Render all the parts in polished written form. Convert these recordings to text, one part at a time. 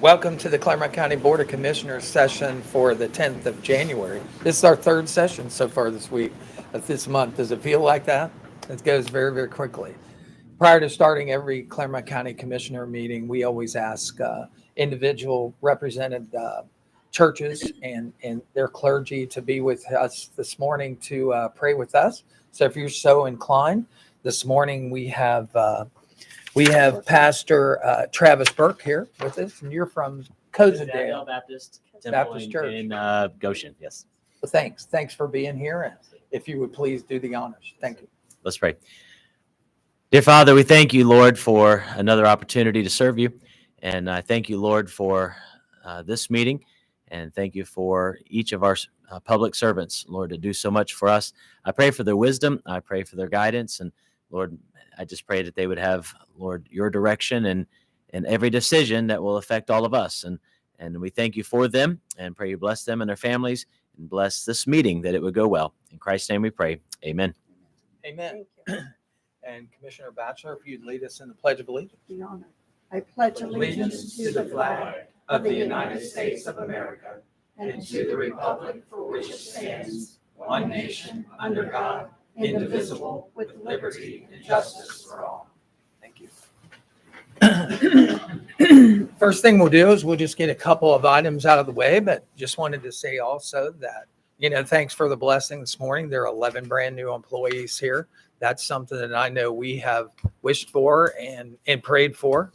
Welcome to the Clermont County Board of Commissioners session for the 10th of January. This is our third session so far this week, this month. Does it feel like that? It goes very, very quickly. Prior to starting every Clermont County Commissioner meeting, we always ask individual represented churches and their clergy to be with us this morning to pray with us. So if you're so inclined, this morning we have Pastor Travis Burke here with us, and you're from Cozadale Baptist Church in Goshen. Yes. Well, thanks for being here, and if you would please do the honors. Thank you. Let's pray. Dear Father, we thank you, Lord, for another opportunity to serve you, and I thank you, Lord, for this meeting, and thank you for each of our public servants, Lord, to do so much for us. I pray for their wisdom. I pray for their guidance, and Lord, I just pray that they would have, Lord, your direction and every decision that will affect all of us. And we thank you for them and pray you bless them and their families and bless this meeting, that it would go well. In Christ's name we pray. Amen. Amen. And Commissioner Batchelor, if you'd lead us in the Pledge of Allegiance. The honor. I pledge allegiance to the flag of the United States of America and to the republic for which it stands, one nation, under God, indivisible, with liberty and justice for all. Thank you. First thing we'll do is we'll just get a couple of items out of the way, but just wanted to say also that, thanks for the blessing this morning. There are 11 brand new employees here. That's something that I know we have wished for and prayed for.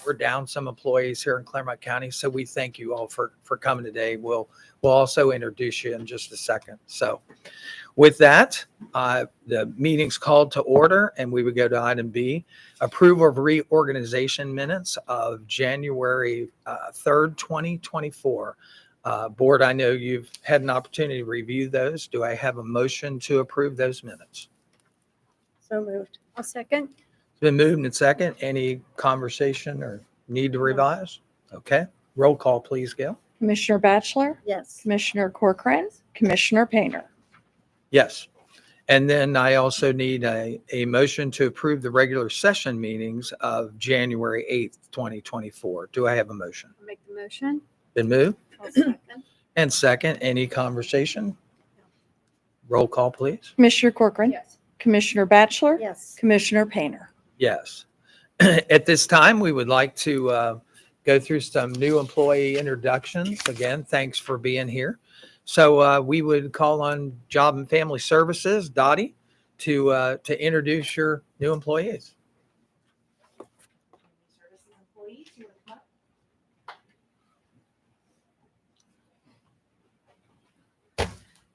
We're down some employees here in Clermont County, so we thank you all for coming today. We'll also introduce you in just a second. So with that, the meeting's called to order, and we would go to item B, approval of reorganization minutes of January 3rd, 2024. Board, I know you've had an opportunity to review those. Do I have a motion to approve those minutes? So moved. I'll second. It's been moved and second. Any conversation or need to revise? Okay. Roll call, please, Gail. Commissioner Batchelor, Yes. Commissioner Corcoran, Commissioner Painter. Yes. And then I also need a motion to approve the regular session meetings of January 8th, 2024. Do I have a motion? I'll make the motion. Been moved I'll second. and second. Any conversation? Roll call, please. Commissioner Corcoran, Yes. Commissioner Batchelor, Yes. Commissioner Painter. Yes. At this time, we would like to go through some new employee introductions. Again, thanks for being here. So we would call on Job and Family Services, Dottie, to introduce your new employees.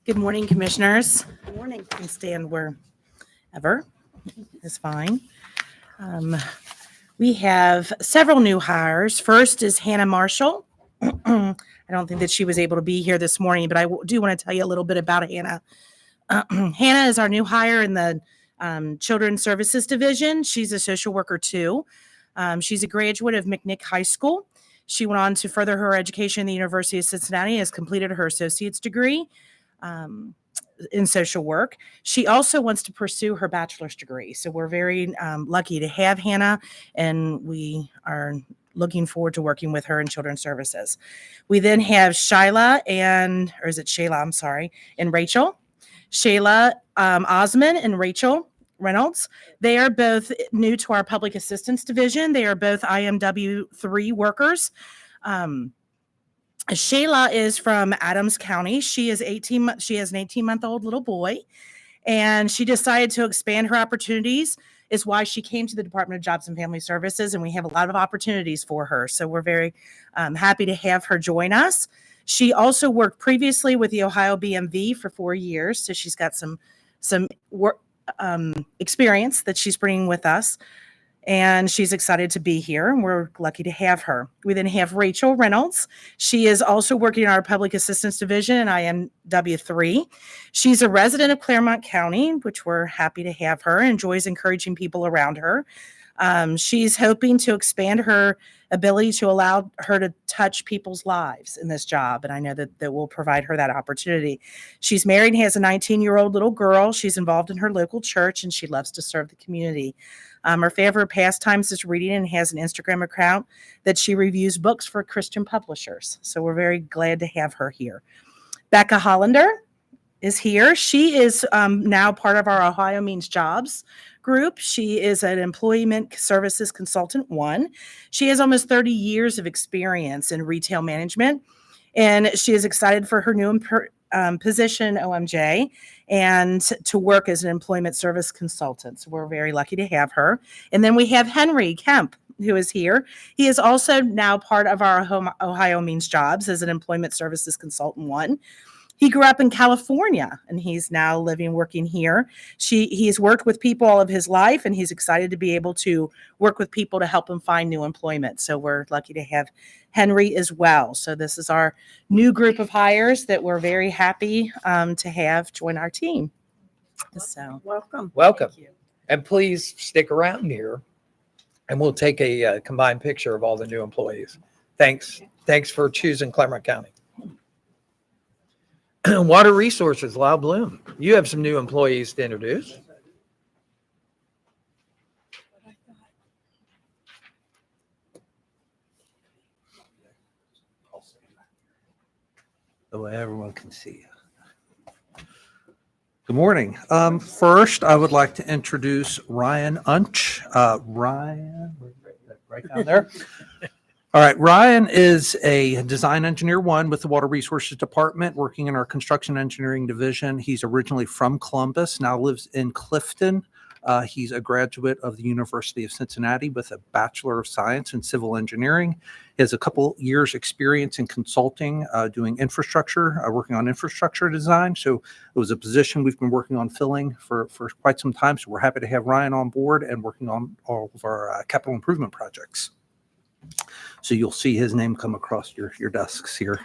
Good morning, Commissioners. Good morning. You can stand wherever is fine. We have several new hires. First is Hannah Marshall. I don't think that she was able to be here this morning, but I do want to tell you a little bit about Hannah. Hannah is our new hire in the Children's Services Division. She's a social worker too. She's a graduate of McNick High School. She went on to further her education in the University of Cincinnati, has completed her associate's degree in social work. She also wants to pursue her bachelor's degree. So we're very lucky to have Hannah, and we are looking forward to working with her in Children's Services. We then have Shayla and Rachel. Shayla Osman and Rachel Reynolds. They are both new to our Public Assistance Division. They are both IMW3 workers. Shayla is from Adams County. She has an 18-month-old little boy, and she decided to expand her opportunities. Is why she came to the Department of Jobs and Family Services, and we have a lot of opportunities for her. So we're very happy to have her join us. She also worked previously with the Ohio BMV for 4 years, so she's got some work experience that she's bringing with us. And she's excited to be here, and we're lucky to have her. We then have Rachel Reynolds. She is also working in our Public Assistance Division, and I am W3. She's a resident of Clermont County, which we're happy to have her, enjoys encouraging people around her. She's hoping to expand her ability to allow her to touch people's lives in this job, and I know that will provide her that opportunity. She's married and has a 19-year-old little girl. She's involved in her local church, and she loves to serve the community. Her favorite pastimes is reading and has an Instagram account that she reviews books for Christian publishers. So we're very glad to have her here. Becca Hollander is here. She is now part of our Ohio Means Jobs group. She is an Employment Services Consultant 1. She has almost 30 years of experience in retail management, and she is excited for her new position, OMJ, and to work as an employment service consultant. So we're very lucky to have her. And then we have Henry Kemp, who is here. He is also now part of our Ohio Means Jobs as an Employment Services Consultant 1. He grew up in California, and he's now working here. He's worked with people all of his life, and he's excited to be able to work with people to help him find new employment. So we're lucky to have Henry as well. So this is our new group of hires that we're very happy to have join our team. So Welcome. Welcome. thank you. And please stick around here and we'll take a combined picture of all the new employees. Thanks. Thanks for choosing Clermont County. Water Resources, Lyle Bloom. You have some new employees to introduce. The way everyone can see you. Good morning. First, I would like to introduce Ryan Unch. Ryan, right down there. All right, Ryan is a design engineer 1 with the Water Resources Department, working in our construction engineering division. He's originally from Columbus, now lives in Clifton. He's a graduate of the University of Cincinnati with a Bachelor of Science in Civil Engineering. He has a couple years experience in consulting, doing infrastructure, working on infrastructure design. So it was a position we've been working on filling for quite some time. So we're happy to have Ryan on board and working on all of our capital improvement projects. So you'll see his name come across your desks here.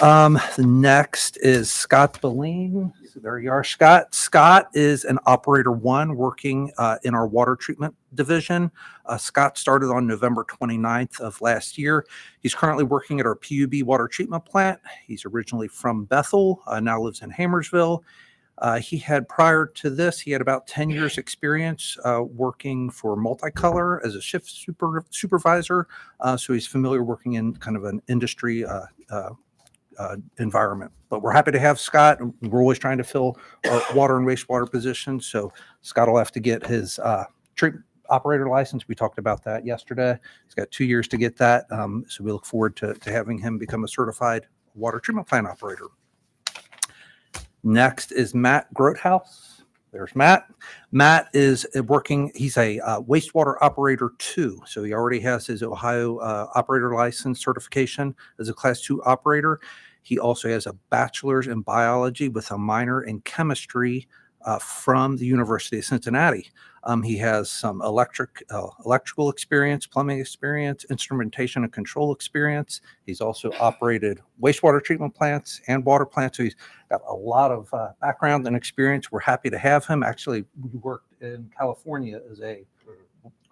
The next is Scott Beline. So there you are, Scott. Scott is an operator 1 working in our water treatment division. Scott started on November 29th of last year. He's currently working at our PUB water treatment plant. He's originally from Bethel, now lives in Hamersville. He had, prior to this, he had about 10 years experience working for Multicolor as a shift supervisor. So he's familiar working in kind of an industry environment. But we're happy to have Scott. We're always trying to fill our water and wastewater positions. So Scott will have to get his treatment operator license. We talked about that yesterday. He's got 2 years to get that. So we look forward to having him become a certified water treatment plant operator. Next is Matt Grothaus. There's Matt. Matt is working, he's a wastewater operator 2. So he already has his Ohio operator license certification as a class 2 operator. He also has a bachelor's in biology with a minor in chemistry from the University of Cincinnati. He has some electrical experience, plumbing experience, instrumentation and control experience. He's also operated wastewater treatment plants and water plants. So he's got a lot of background and experience. We're happy to have him. Actually, we worked in California as a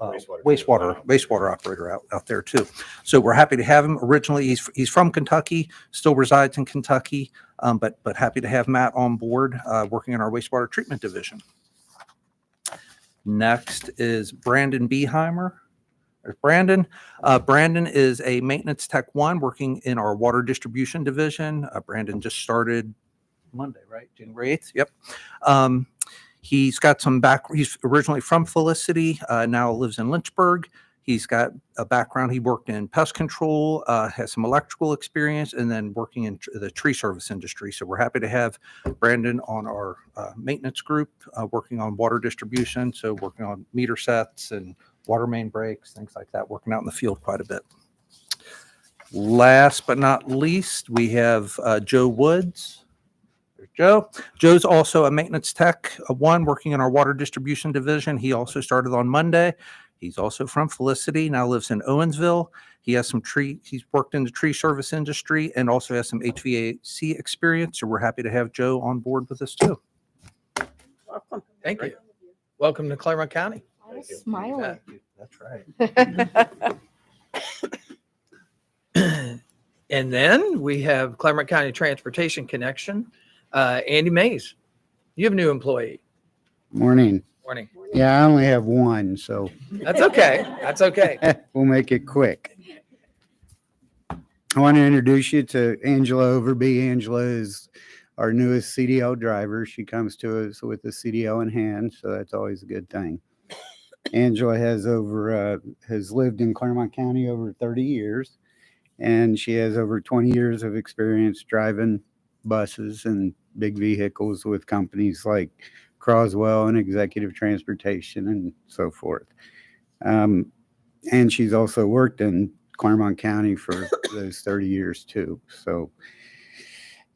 wastewater operator out there too. So we're happy to have him. Originally, he's from Kentucky, still resides in Kentucky, but happy to have Matt on board working in our wastewater treatment division. Next is Brandon Beheimer. There's Brandon. Brandon is a maintenance tech 1 working in our water distribution division. Brandon just started Monday, right? January 8th. Yep. He's got some he's originally from Felicity, now lives in Lynchburg. He's got a background. He worked in pest control, has some electrical experience, and then working in the tree service industry. So we're happy to have Brandon on our maintenance group, working on water distribution. So working on meter sets and water main breaks, things like that, working out in the field quite a bit. Last but not least, we have Joe Woods. There's Joe. Joe's also a maintenance tech 1 working in our water distribution division. He also started on Monday. He's also from Felicity, now lives in Owensville. He has he's worked in the tree service industry and also has some HVAC experience. So we're happy to have Joe on board with us too. Welcome. Thank you. Welcome to Clermont County. Smiling. That's right. And then we have Clermont County Transportation Connection. Andy Mays, you have a new employee. Morning. Morning. Yeah, I only have one, so That's okay. That's okay. we'll make it quick. I want to introduce you to Angela Overby. Angela is our newest CDL driver. She comes to us with a CDL in hand, so that's always a good thing. Angela has lived in Clermont County over 30 years, and she has over 20 years of experience driving buses and big vehicles with companies like Croswell and Executive Transportation and so forth. And she's also worked in Clermont County for those 30 years too. So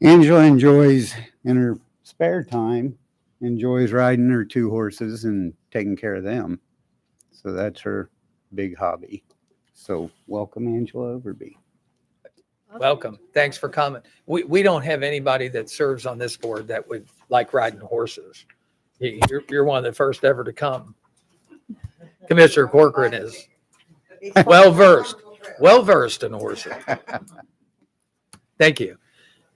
Angela enjoys, in her spare time, enjoys riding her 2 horses and taking care of them. So that's her big hobby. So welcome, Angela Overby. Welcome. Thanks for coming. We don't have anybody that serves on this board that would like riding horses. You're one of the first ever to come. Commissioner Corcoran is well versed in horses. Thank you.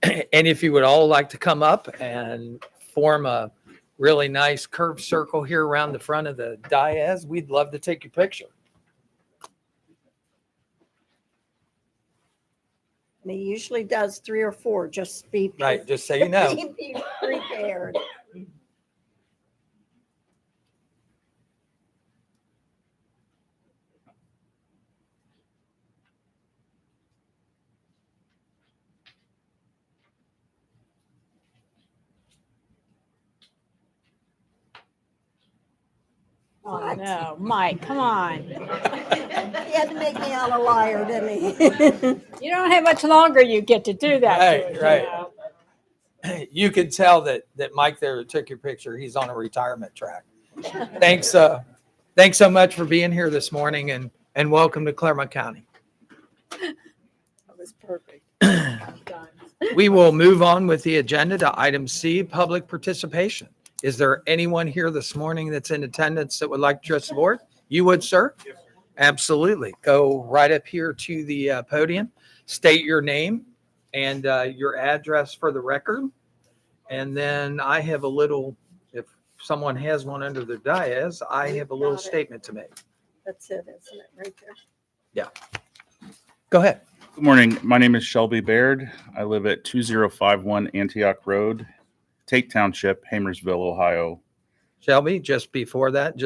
And if you would all like to come up and form a really nice curved circle here around the front of the dais, we'd love to take your picture. And he usually does 3 or 4, just be. Right, just so you know. Be prepared. Oh, no, Mike, come on. He had to make me out a liar, didn't he? You don't have much longer you get to do that. Right, to us, right. You know. You can tell that Mike there took your picture. He's on a retirement track. Thanks so much for being here this morning and welcome to Clermont County. That was perfect. Done. We will move on with the agenda to item C, public participation. Is there anyone here this morning that's in attendance that would like to address the board? You would, sir? Yes, sir. Absolutely. Go right up here to the podium, state your name and your address for the record. And then I have a little, if someone has one under their dais, I have a little statement to make. That's it, isn't it, right there? Yeah. Go ahead. Good morning. My name is Shelby Baird. I live at 2051 Antioch Road, Tate Township, Hamersville, Ohio. Shelby, just before that,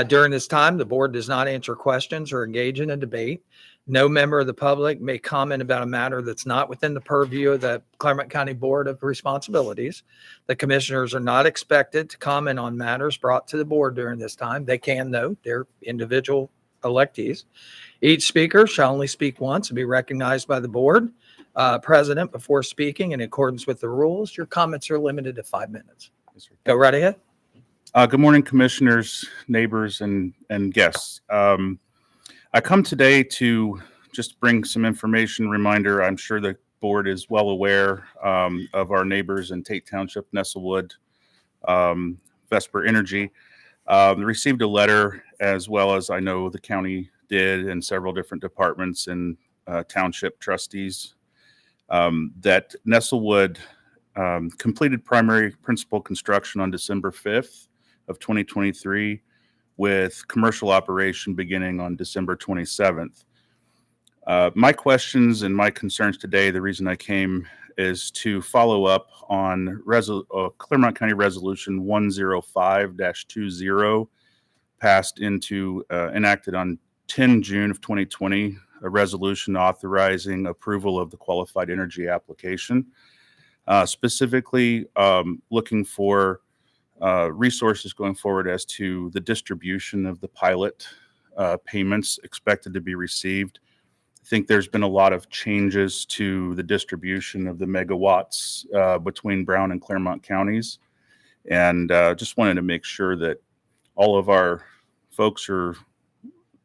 during this time, the board does not answer questions or engage in a debate. No member of the public may comment about a matter that's not within the purview of the Clermont County Board of Responsibilities. The commissioners are not expected to comment on matters brought to the board during this time. They can, though. They're individual electees. Each speaker shall only speak once and be recognized by the board president before speaking in accordance with the rules. Your comments are limited to 5 minutes. Yes, sir. Go right ahead. Good morning, commissioners, neighbors, and guests. I come today to just bring some information, reminder. I'm sure the board is well aware of our neighbors in Tate Township, Nestlewood, Vesper Energy. Received a letter, as well as I know the county did, and several different departments and township trustees, that Nestlewood completed primary principal construction on December 5th of 2023, with commercial operation beginning on December 27th. My questions and my concerns today, the reason I came, is to follow up on Clermont County Resolution 105-20, passed into enacted on 10 June of 2020, a resolution authorizing approval of the qualified energy application, specifically looking for resources going forward as to the distribution of the pilot payments expected to be received. I think there's been a lot of changes to the distribution of the megawatts between Brown and Clermont counties, and just wanted to make sure that all of our folks are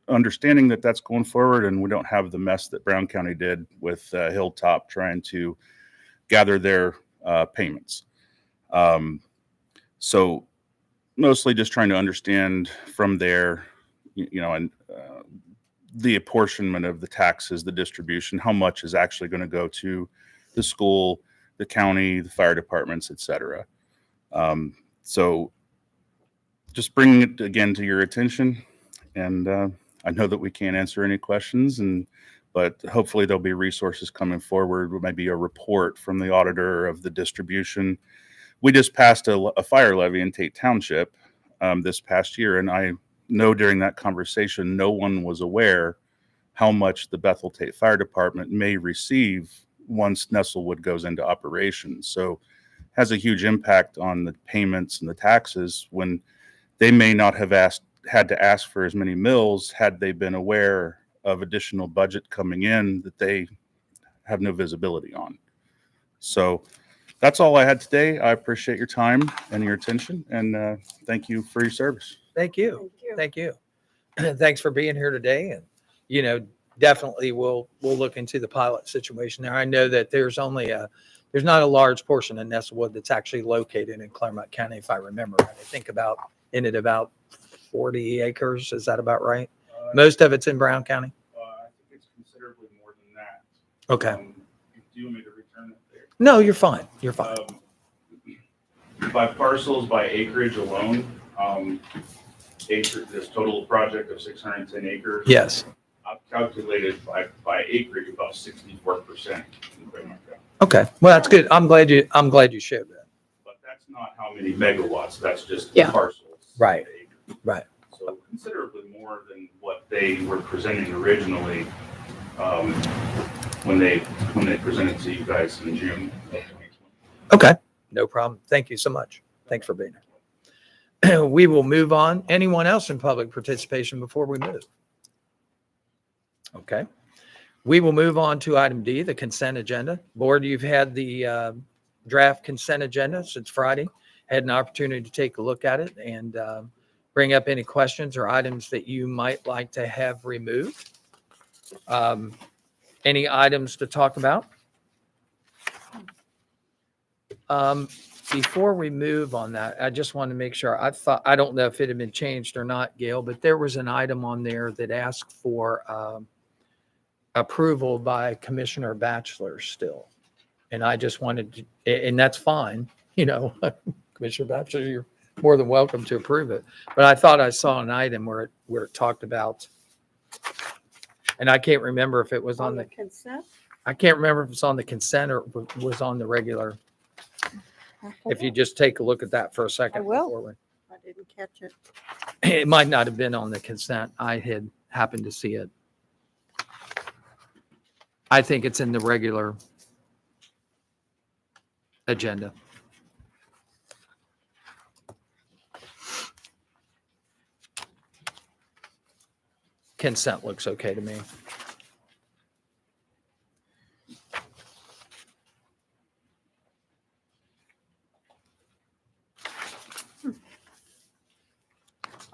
understanding that that's going forward, and we don't have the mess that Brown County did with Hilltop trying to gather their payments. So mostly just trying to understand from there, and the apportionment of the taxes, the distribution, how much is actually going to go to the school, the county, the fire departments, et cetera. So just bringing it again to your attention. And I know that we can't answer any questions, but hopefully there'll be resources coming forward, maybe a report from the auditor of the distribution. We just passed a fire levy in Tate Township this past year, and I know during that conversation, no one was aware how much the Bethel Tate Fire Department may receive once Nestlewood goes into operation. So it has a huge impact on the payments and the taxes when they may not have had to ask for as many mills had they been aware of additional budget coming in that they have no visibility on. So that's all I had today. I appreciate your time and your attention, and thank you for your service. Thank you. Thank you. Thank you. Thanks for being here today. And, definitely we'll look into the pilot situation there. I know that there's not a large portion of Nestlewood that's actually located in Clermont County, if I remember right. I think about 40 acres. Is that about right? Most of it's in Brown County. I think it's considerably more than that. Okay. Do you want me to return it there? No, you're fine. You're fine. By parcels, by acreage alone, this total project of 610 acres. Yes. I've calculated by acreage about 64% in Clermont County. Okay. Well, that's good. I'm glad you showed that. But that's not how many megawatts. That's just Yeah. parcels. Right. Acres. Right. So considerably more than what they were presenting originally when they presented to you guys in June of 2020. Okay. No problem. Thank you so much. Thanks for being here. We will move on. Anyone else in public participation before we move? Okay. We will move on to item D, the consent agenda. Board, you've had the draft consent agenda since Friday. Had an opportunity to take a look at it and bring up any questions or items that you might like to have removed. Any items to talk about? Before we move on that, I just want to make sure. I don't know if it had been changed or not, Gail, but there was an item on there that asked for approval by Commissioner Batchelor still. And I just wanted to, and that's fine, Commissioner Batchelor, you're more than welcome to approve it. But I thought I saw an item where it talked about, and I can't remember if it was on the consent. I can't remember if it's on the consent or was on the regular. If you just take a look at that for a second. I will. before I didn't catch it. It might not have been on the consent. I had happened to see it. I think it's in the regular agenda. Consent looks okay to me.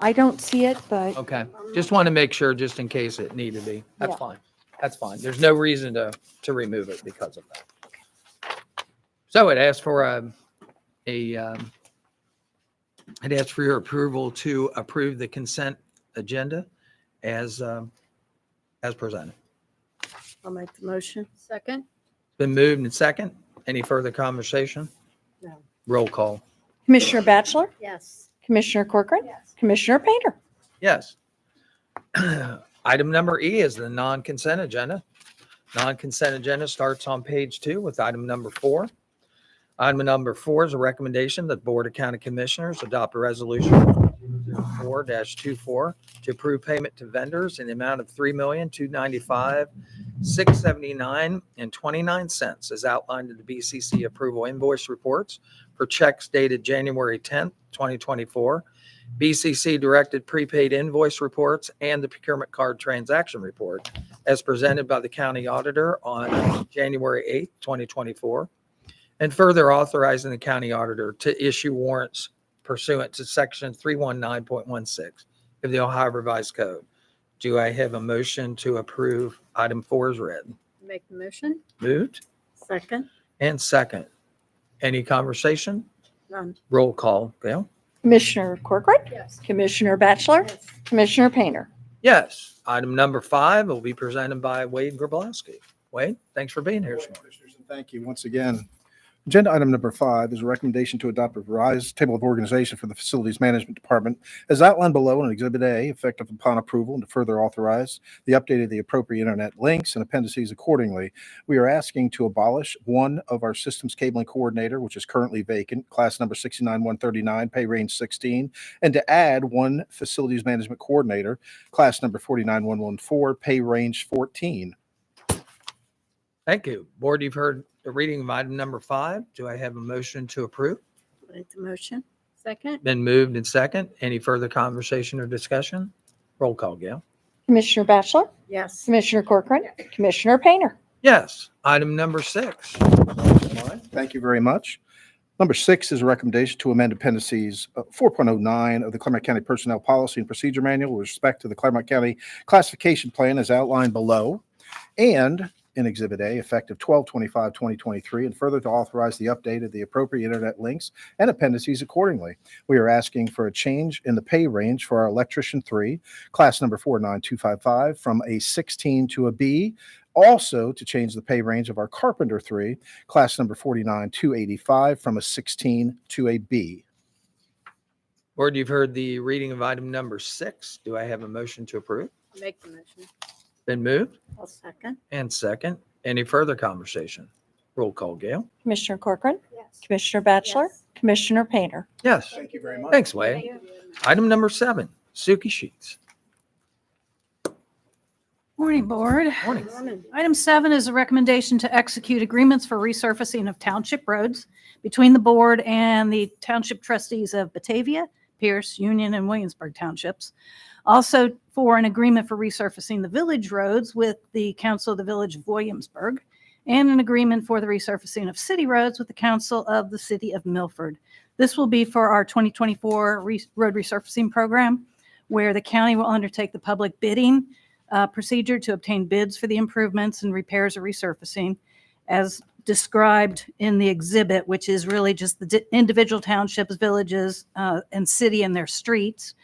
I don't see it, but Okay. Just want to make sure, just in case it needed to be. That's Yeah. fine. That's fine. There's no reason to remove it because of that. So it asks for it asks for your approval to approve the consent agenda as presented. I'll make the motion. Second? Been moved and second. Any further conversation? No. Roll call. Commissioner Batchelor, Yes. Commissioner Corcoran, Yes. Commissioner Painter. Yes. Item number E is the non-consent agenda. Non-consent agenda starts on page 2 with item number 4. Item number 4 is a recommendation that the Board of County Commissioners adopt a resolution 4-24 to approve payment to vendors in the amount of $3,295,679.29 as outlined in the BCC approval invoice reports for checks dated January 10th, 2024, BCC directed prepaid invoice reports, and the procurement card transaction report as presented by the county auditor on January 8th, 2024, and further authorizing the county auditor to issue warrants pursuant to section 319.16 of the Ohio Revised Code. Do I have a motion to approve item 4 as read? Make the motion. Moved Second? and second. Any conversation? None. Roll call, Gail? Commissioner Corcoran, Yes. Commissioner Batchelor, Yes. Commissioner Painter. Yes. Item number 5 will be presented by Wade Grabowski. Wade, thanks for being here this morning. Commissioners, and thank you once again Agenda item number 5 is a recommendation to adopt a revised table of organization for the Facilities Management Department as outlined below in Exhibit A, effective upon approval, and to further authorize the update of the appropriate internet links and appendices accordingly. We are asking to abolish one of our systems cabling coordinator, which is currently vacant, class number 69139, pay range 16, and to add one facilities management coordinator, class number 49114, pay range 14. Thank you. Board, you've heard the reading of item number 5. Do I have a motion to approve? Make the motion. Second. Been moved and second. Any further conversation or discussion? Roll call, Gail. Commissioner Batchelor, Yes. Commissioner Corcoran, Commissioner Painter. Yes. Item number 6. Thank you very much. Number 6 is a recommendation to amend appendices 4.09 of the Clermont County Personnel Policy and Procedure Manual with respect to the Clermont County Classification Plan as outlined below, and in Exhibit A, effective 12/25/2023, and further to authorize the update of the appropriate internet links and appendices accordingly. We are asking for a change in the pay range for our electrician 3, class number 49255, from a 16 to a B. Also to change the pay range of our carpenter 3, class number 49285, from a 16 to a B. Board, you've heard the reading of item number 6. Do I have a motion to approve? Make the motion. Been moved I'll second. and second. Any further conversation? Roll call, Gail. Commissioner Corcoran, Yes. Commissioner Batchelor, Yes. Commissioner Painter. Yes. Thank you very much. Thanks, Wade. Item number 7, Suki Sheets. Morning, Board. Morning. Morning. Item 7 is a recommendation to execute agreements for resurfacing of township roads between the Board and the Township Trustees of Batavia, Pierce, Union, and Williamsburg Townships. Also for an agreement for resurfacing the village roads with the Council of the Village of Williamsburg, and an agreement for the resurfacing of city roads with the Council of the City of Milford. This will be for our 2024 road resurfacing program, where the county will undertake the public bidding procedure to obtain bids for the improvements and repairs or resurfacing, as described in the exhibit, which is really just the individual townships, villages, and city and their streets.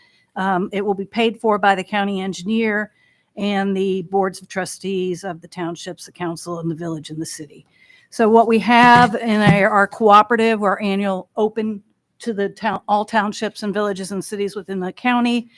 It will be paid for by the county engineer and the boards of trustees of the townships, the council, and the village and the city. So what we have in our cooperative, our annual open to the town, all townships and villages and cities within the county,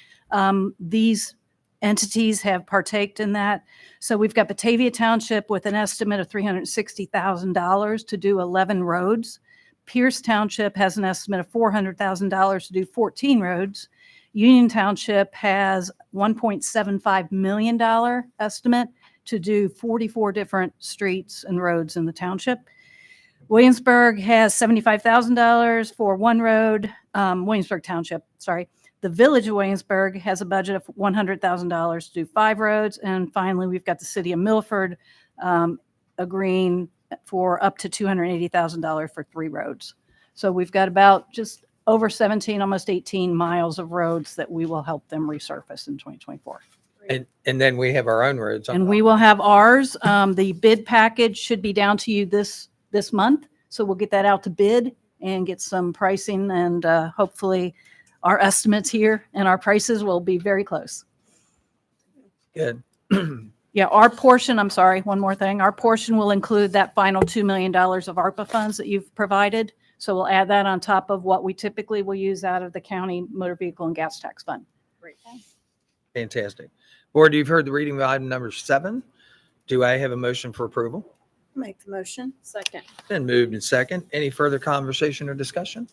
these entities have partaked in that. So we've got Batavia Township with an estimate of $360,000 to do 11 roads. Pierce Township has an estimate of $400,000 to do 14 roads. Union Township has $1.75 million estimate to do 44 different streets and roads in the township. Williamsburg has $75,000 for one road, Williamsburg Township, sorry. The Village of Williamsburg has a budget of $100,000 to do 5 roads. And finally, we've got the City of Milford agreeing for up to $280,000 for 3 roads. So we've got about just over 17, almost 18 miles of roads that we will help them resurface in 2024. And then we have our own roads. And we will have ours. The bid package should be down to you this month. So we'll get that out to bid and get some pricing, and hopefully our estimates here and our prices will be very close. Good. Yeah, our portion, I'm sorry, one more thing. Our portion will include that final $2 million of ARPA funds that you've provided. So we'll add that on top of what we typically will use out of the county motor vehicle and gas tax fund. Great. Fantastic. Board, you've heard the reading of item number 7. Do I have a motion for approval? Make the motion. Second. Been moved and second. Any further conversation or discussion?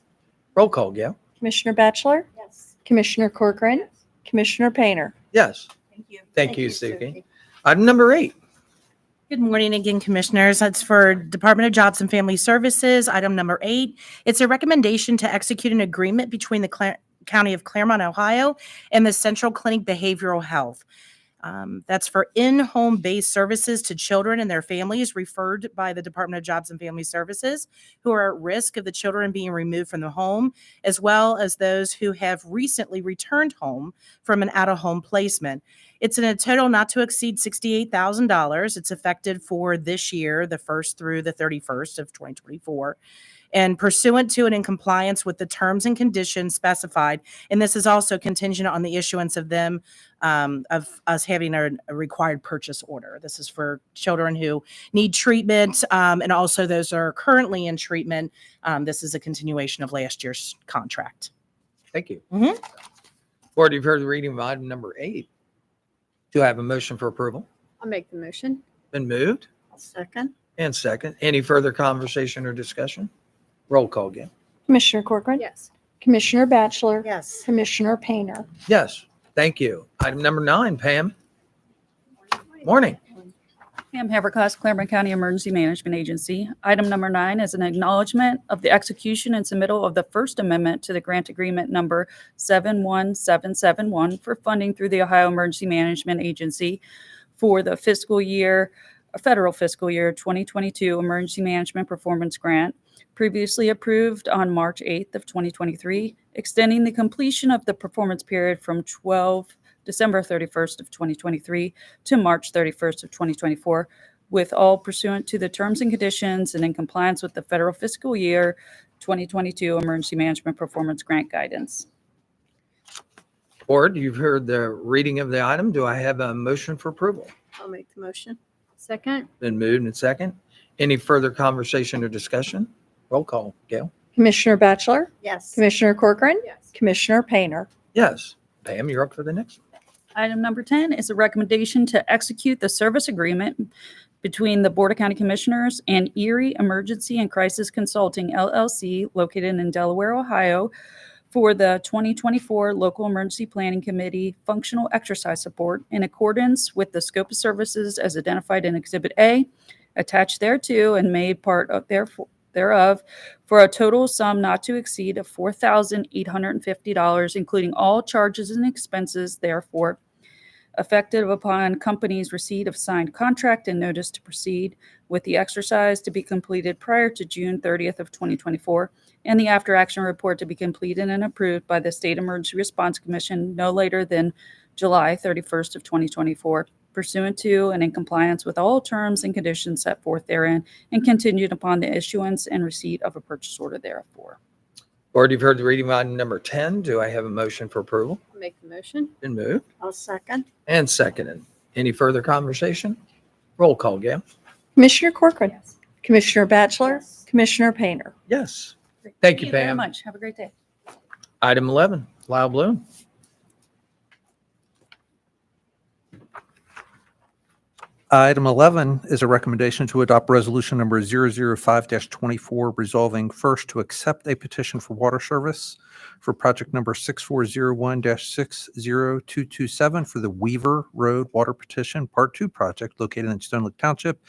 Roll call, Gail. Commissioner Batchelor, Yes. Commissioner Corcoran, Commissioner Painter. Yes. Thank you. Thank you, Suki. Item number 8. Good morning again, Commissioners. That's for Department of Jobs and Family Services. Item number 8. It's a recommendation to execute an agreement between the County of Clermont, Ohio, and the Central Clinic Behavioral Health. That's for in-home based services to children and their families referred by the Department of Jobs and Family Services who are at risk of the children being removed from the home, as well as those who have recently returned home from an out-of-home placement. It's in a total not to exceed $68,000. It's effective for this year, the 1st through the 31st of 2024. And pursuant to and in compliance with the terms and conditions specified. And this is also contingent on the issuance of them, of us having a required purchase order. This is for children who need treatment, and also those that are currently in treatment. This is a continuation of last year's contract. Thank you. Mhm. Board, you've heard the reading of item number 8. Do I have a motion for approval? I'll make the motion. Been moved I'll second. and second. Any further conversation or discussion? Roll call again. Commissioner Corcoran. Yes. Commissioner Batchelor. Yes. Commissioner Painter. Yes, thank you. Item number 9, Pam. Morning. Pam Havercos, Clermont County Emergency Management Agency. Item number 9 is an acknowledgement of the execution and submittal of the First Amendment to the grant agreement number 71771 for funding through the Ohio Emergency Management Agency for the federal fiscal year 2022 Emergency Management Performance Grant, previously approved on March 8th of 2023, extending the completion of the performance period from December 31st of 2023 to March 31st of 2024, with all pursuant to the terms and conditions and in compliance with the federal fiscal year 2022 Emergency Management Performance Grant guidance. Board, you've heard the reading of the item. Do I have a motion for approval? I'll make the motion. Second. Been moved and second. Any further conversation or discussion? Roll call, Gail. Commissioner Batchelor. Yes. Commissioner Corcoran. Yes. Commissioner Painter. Yes. Pam, you're up for the next one. Item number 10 is a recommendation to execute the service agreement between the Board of County Commissioners and Erie Emergency and Crisis Consulting, LLC, located in Delaware, Ohio, for the 2024 Local Emergency Planning Committee Functional Exercise Support in accordance with the scope of services as identified in Exhibit A, attached thereto and made part of thereof, for a total sum not to exceed of $4,850, including all charges and expenses therefore, effective upon company's receipt of signed contract and notice to proceed with the exercise to be completed prior to June 30th of 2024, and the after action report to be completed and approved by the State Emergency Response Commission no later than July 31st of 2024, pursuant to and in compliance with all terms and conditions set forth therein, and contingent upon the issuance and receipt of a purchase order therefor. Board, you've heard the reading of item number 10. Do I have a motion for approval? I'll make the motion. Been moved I'll second. and seconded. Any further conversation? Roll call, Gail. Commissioner Corcoran. Commissioner Batchelor. Yes. Commissioner Painter. Yes. Thank you, very Pam. much. Have a great day. Item 11, Lyle Bloom. Item 11 is a recommendation to adopt resolution number 005-24, resolving first to accept a petition for water service for project number 6401-60227 for the Weaver Road Water Petition Part 2 project located in Stone Lake Township.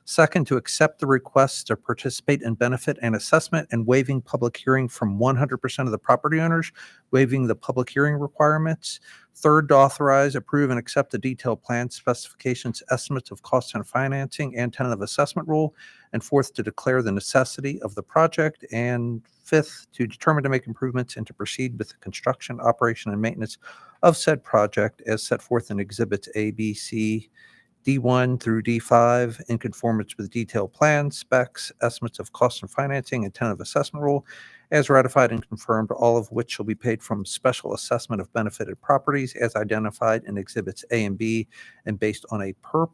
Second, to accept the request to participate in benefit and assessment and waiving public hearing from 100% of the property owners, waiving the public hearing requirements. Third, to authorize, approve, and accept the detailed plan specifications, estimates of cost and financing, and tentative assessment rule. And fourth, to declare the necessity of the project. And fifth, to determine to make improvements and to proceed with the construction, operation, and maintenance of said project as set forth in Exhibits A, B, C, D1 through D5 in conformance with detailed plans, specs, estimates of cost and financing, and tentative assessment rule as ratified and confirmed, all of which shall be paid from special assessment of benefited properties as identified in Exhibits A and B and based on a per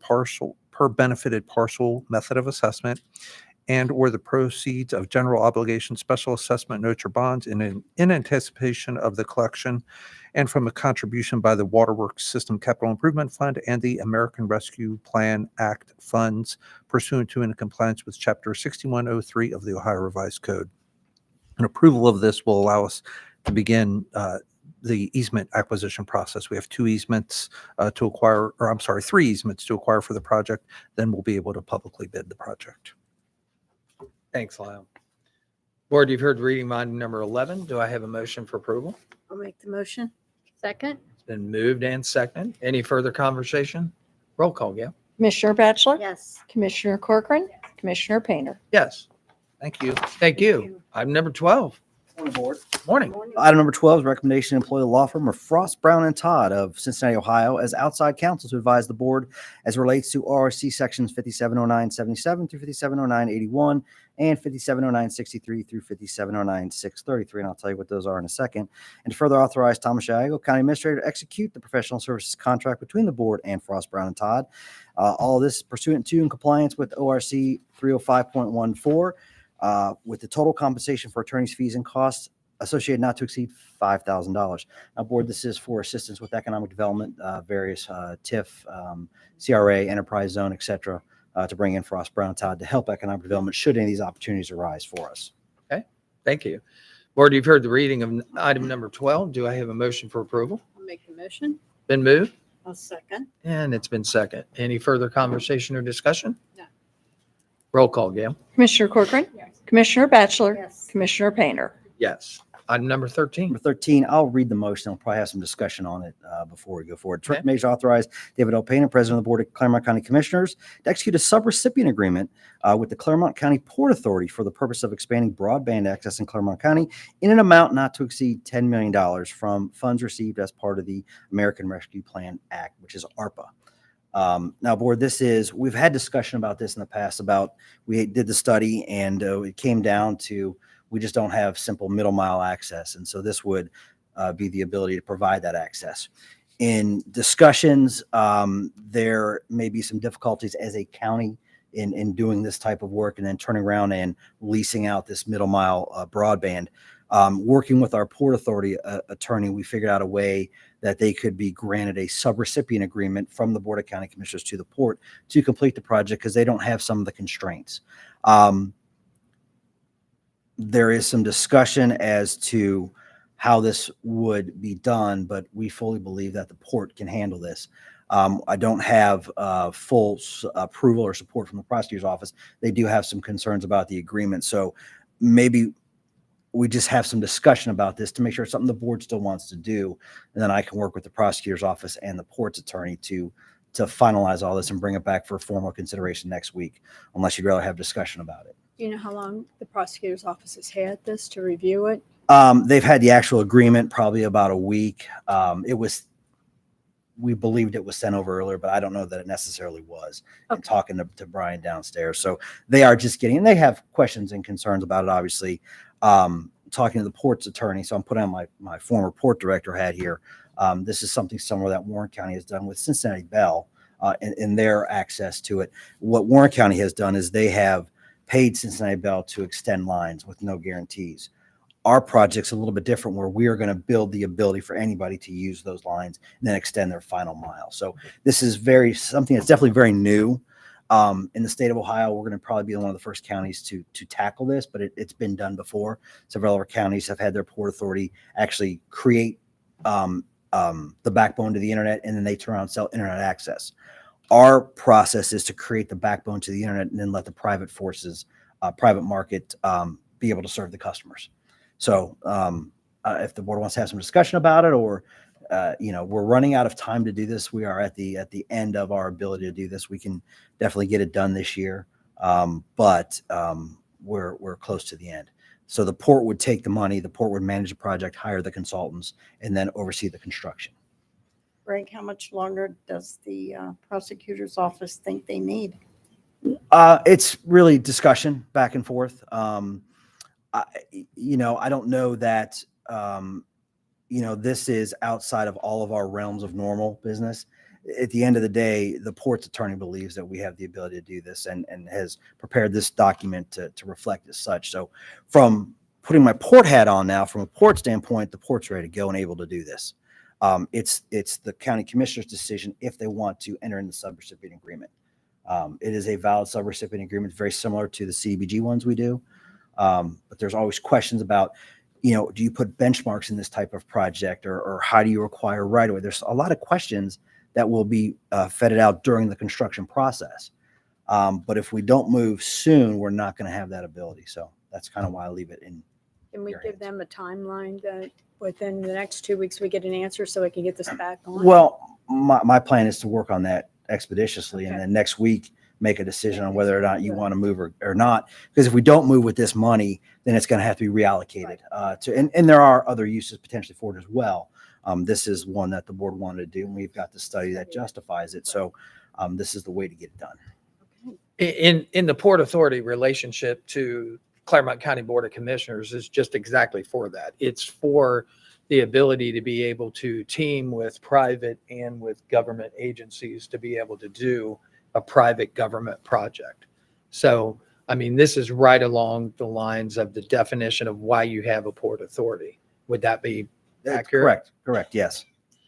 benefited parcel method of assessment, and or the proceeds of general obligation special assessment notes or bonds in anticipation of the collection, and from a contribution by the Waterworks System Capital Improvement Fund and the American Rescue Plan Act funds pursuant to and in compliance with Chapter 6103 of the Ohio Revised Code. An approval of this will allow us to begin the easement acquisition process. We have 2 easements to acquire, or I'm sorry, 3 easements to acquire for the project. Then we'll be able to publicly bid the project. Thanks, Lyle. Board, you've heard reading item number 11. Do I have a motion for approval? I'll make the motion. Second. It's been moved and seconded. Any further conversation? Roll call, Gail. Commissioner Batchelor. Yes. Commissioner Corcoran. Commissioner Painter. Yes. Thank you. Thank you. Item number 12. Morning, Board. Morning. Item number 12 is recommendation to employ the law firm of Frost, Brown, and Todd of Cincinnati, Ohio as outside counsel to advise the board as it relates to ORC sections 5709-77 through 5709-81 and 5709-63 through 5709-633. And I'll tell you what those are in a second. And to further authorize Thomas Iago, County Administrator, to execute the professional services contract between the board and Frost, Brown, and Todd. All of this pursuant to and compliance with ORC 305.14. With the total compensation for attorney's fees and costs associated not to exceed $5,000. Now, board, this is for assistance with economic development, various TIF, CRA, enterprise zone, et cetera, to bring in Frost, Brown, Todd to help economic development should any of these opportunities arise for us. Okay, thank you. Board, you've heard the reading of item number 12. Do I have a motion for approval? I'll make the motion. Been moved I'll second. and it's been second. Any further conversation or discussion? No. Roll call, Gail. Commissioner Corcoran, Yes. Commissioner Batchelor, Yes. Commissioner Painter. Yes. Item number 13. Number 13, I'll read the motion. I'll probably have some discussion on it before we go forward. Okay. Recommendation to authorize David L. Payne, President of the Board of Clermont County Commissioners, to execute a subrecipient agreement with the Clermont County Port Authority for the purpose of expanding broadband access in Clermont County in an amount not to exceed $10 million from funds received as part of the American Rescue Plan Act, which is ARPA. Now, board, we've had discussion about this in the past we did the study and it came down to, we just don't have simple middle mile access. And so this would be the ability to provide that access. In discussions, there may be some difficulties as a county in doing this type of work and then turning around and leasing out this middle mile broadband. Working with our Port Authority attorney, we figured out a way that they could be granted a subrecipient agreement from the Board of County Commissioners to the port to complete the project because they don't have some of the constraints. There is some discussion as to how this would be done, but we fully believe that the port can handle this. I don't have full approval or support from the prosecutor's office. They do have some concerns about the agreement. So maybe we just have some discussion about this to make sure it's something the board still wants to do. And then I can work with the prosecutor's office and the port's attorney to finalize all this and bring it back for formal consideration next week, unless you'd rather have discussion about it. Do you know how long the prosecutor's office has had this to review it? They've had the actual agreement probably about a week. We believed it was sent over earlier, but I don't know that it necessarily was. Okay. And talking to Brian downstairs. So they are just getting, and they have questions and concerns about it, obviously. Talking to the port's attorney. So I'm putting on my former port director hat here. This is something similar that Warren County has done with Cincinnati Bell in their access to it. What Warren County has done is they have paid Cincinnati Bell to extend lines with no guarantees. Our project's a little bit different where we are going to build the ability for anybody to use those lines and then extend their final mile. So this is something that's definitely very new. In the state of Ohio, we're going to probably be one of the first counties to tackle this, but it's been done before. Several other counties have had their Port Authority actually create the backbone to the internet, and then they turn around and sell internet access. Our process is to create the backbone to the internet and then let the private forces, private market, be able to serve the customers. So if the board wants to have some discussion about it, or we're running out of time to do this. We are at the end of our ability to do this. We can definitely get it done this year, but we're close to the end. So the port would take the money, the port would manage the project, hire the consultants, and then oversee the construction. Frank, how much longer does the prosecutor's office think they need? It's really discussion back and forth. I don't know that, this is outside of all of our realms of normal business. At the end of the day, the port's attorney believes that we have the ability to do this and has prepared this document to reflect as such. So from putting my port hat on now, from a port standpoint, the port's ready to go and able to do this. It's the county commissioner's decision if they want to enter in the subrecipient agreement. It is a valid subrecipient agreement, very similar to the CDBG ones we do. But there's always questions about, do you put benchmarks in this type of project, or how do you require right away? There's a lot of questions that will be vetted out during the construction process. But if we don't move soon, we're not going to have that ability. So that's kind of why I leave it in. Can we your give hands. them a timeline that within the next 2 weeks we get an answer so we can get this back on? Well, my plan is to work on that expeditiously. And Okay. then next week, make a decision on whether or not you want to move or not. Because if we don't move with this money, then it's going to have to be reallocated and there are other uses potentially for it as well. This is one that the board wanted to do, and we've got the study that justifies it. So this is the way to get it done. In the Port Authority relationship to Clermont County Board of Commissioners is just exactly for that. It's for the ability to be able to team with private and with government agencies to be able to do a private government project. So, I mean, this is right along the lines of the definition of why you have a Port Authority. Would that be accurate? Correct. Yes.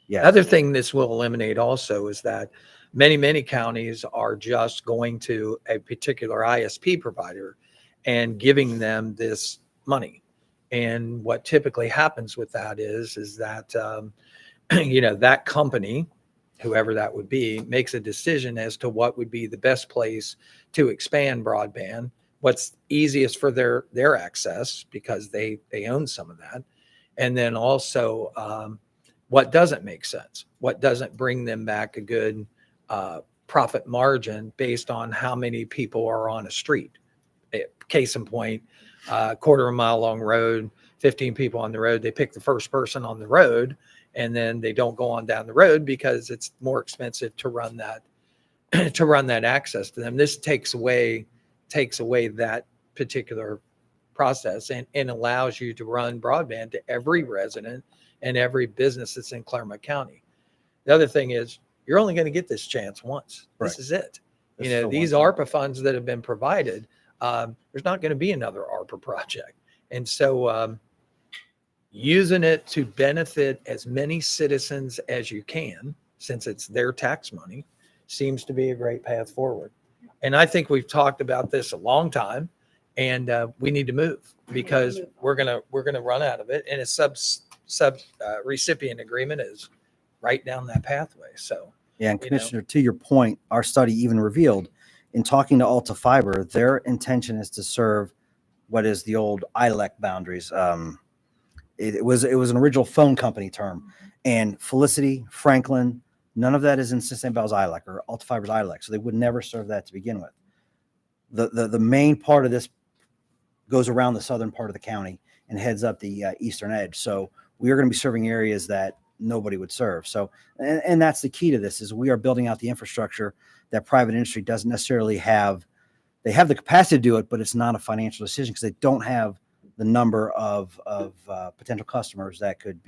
Yeah. Other thing this will eliminate also is that many counties are just going to a particular ISP provider and giving them this money. And what typically happens with that is that, that company, whoever that would be, makes a decision as to what would be the best place to expand broadband, what's easiest for their access because they own some of that. And then also what doesn't make sense, what doesn't bring them back a good profit margin based on how many people are on a street. Case in point, quarter of a mile long road, 15 people on the road, they pick the first person on the road and then they don't go on down the road because it's more expensive to run that access to them. This takes away that particular process and allows you to run broadband to every resident and every business that's in Clermont County. The other thing is you're only going to get this chance once. Right. This is it. This is the These one. ARPA funds that have been provided, there's not going to be another ARPA project. And so using it to benefit as many citizens as you can, since it's their tax money, seems to be a great path forward. And I think we've talked about this a long time, and we need to move because we're gonna run out of it. And a sub recipient agreement is right down that pathway. So Yeah, and Commissioner, to your point, our study even revealed in talking to Alta Fiber, their intention is to serve what is the old ILEC boundaries. It was an original phone company term, and Felicity, Franklin, none of that is in St. Bell's ILEC or Alta Fiber's ILEC, so they would never serve that to begin with. The main part of this goes around the southern part of the county and heads up the eastern edge. So we are going to be serving areas that nobody would serve. So, and that's the key to this is we are building out the infrastructure that private industry doesn't necessarily have. They have the capacity to do it, but it's not a financial decision because they don't have the number of potential customers that could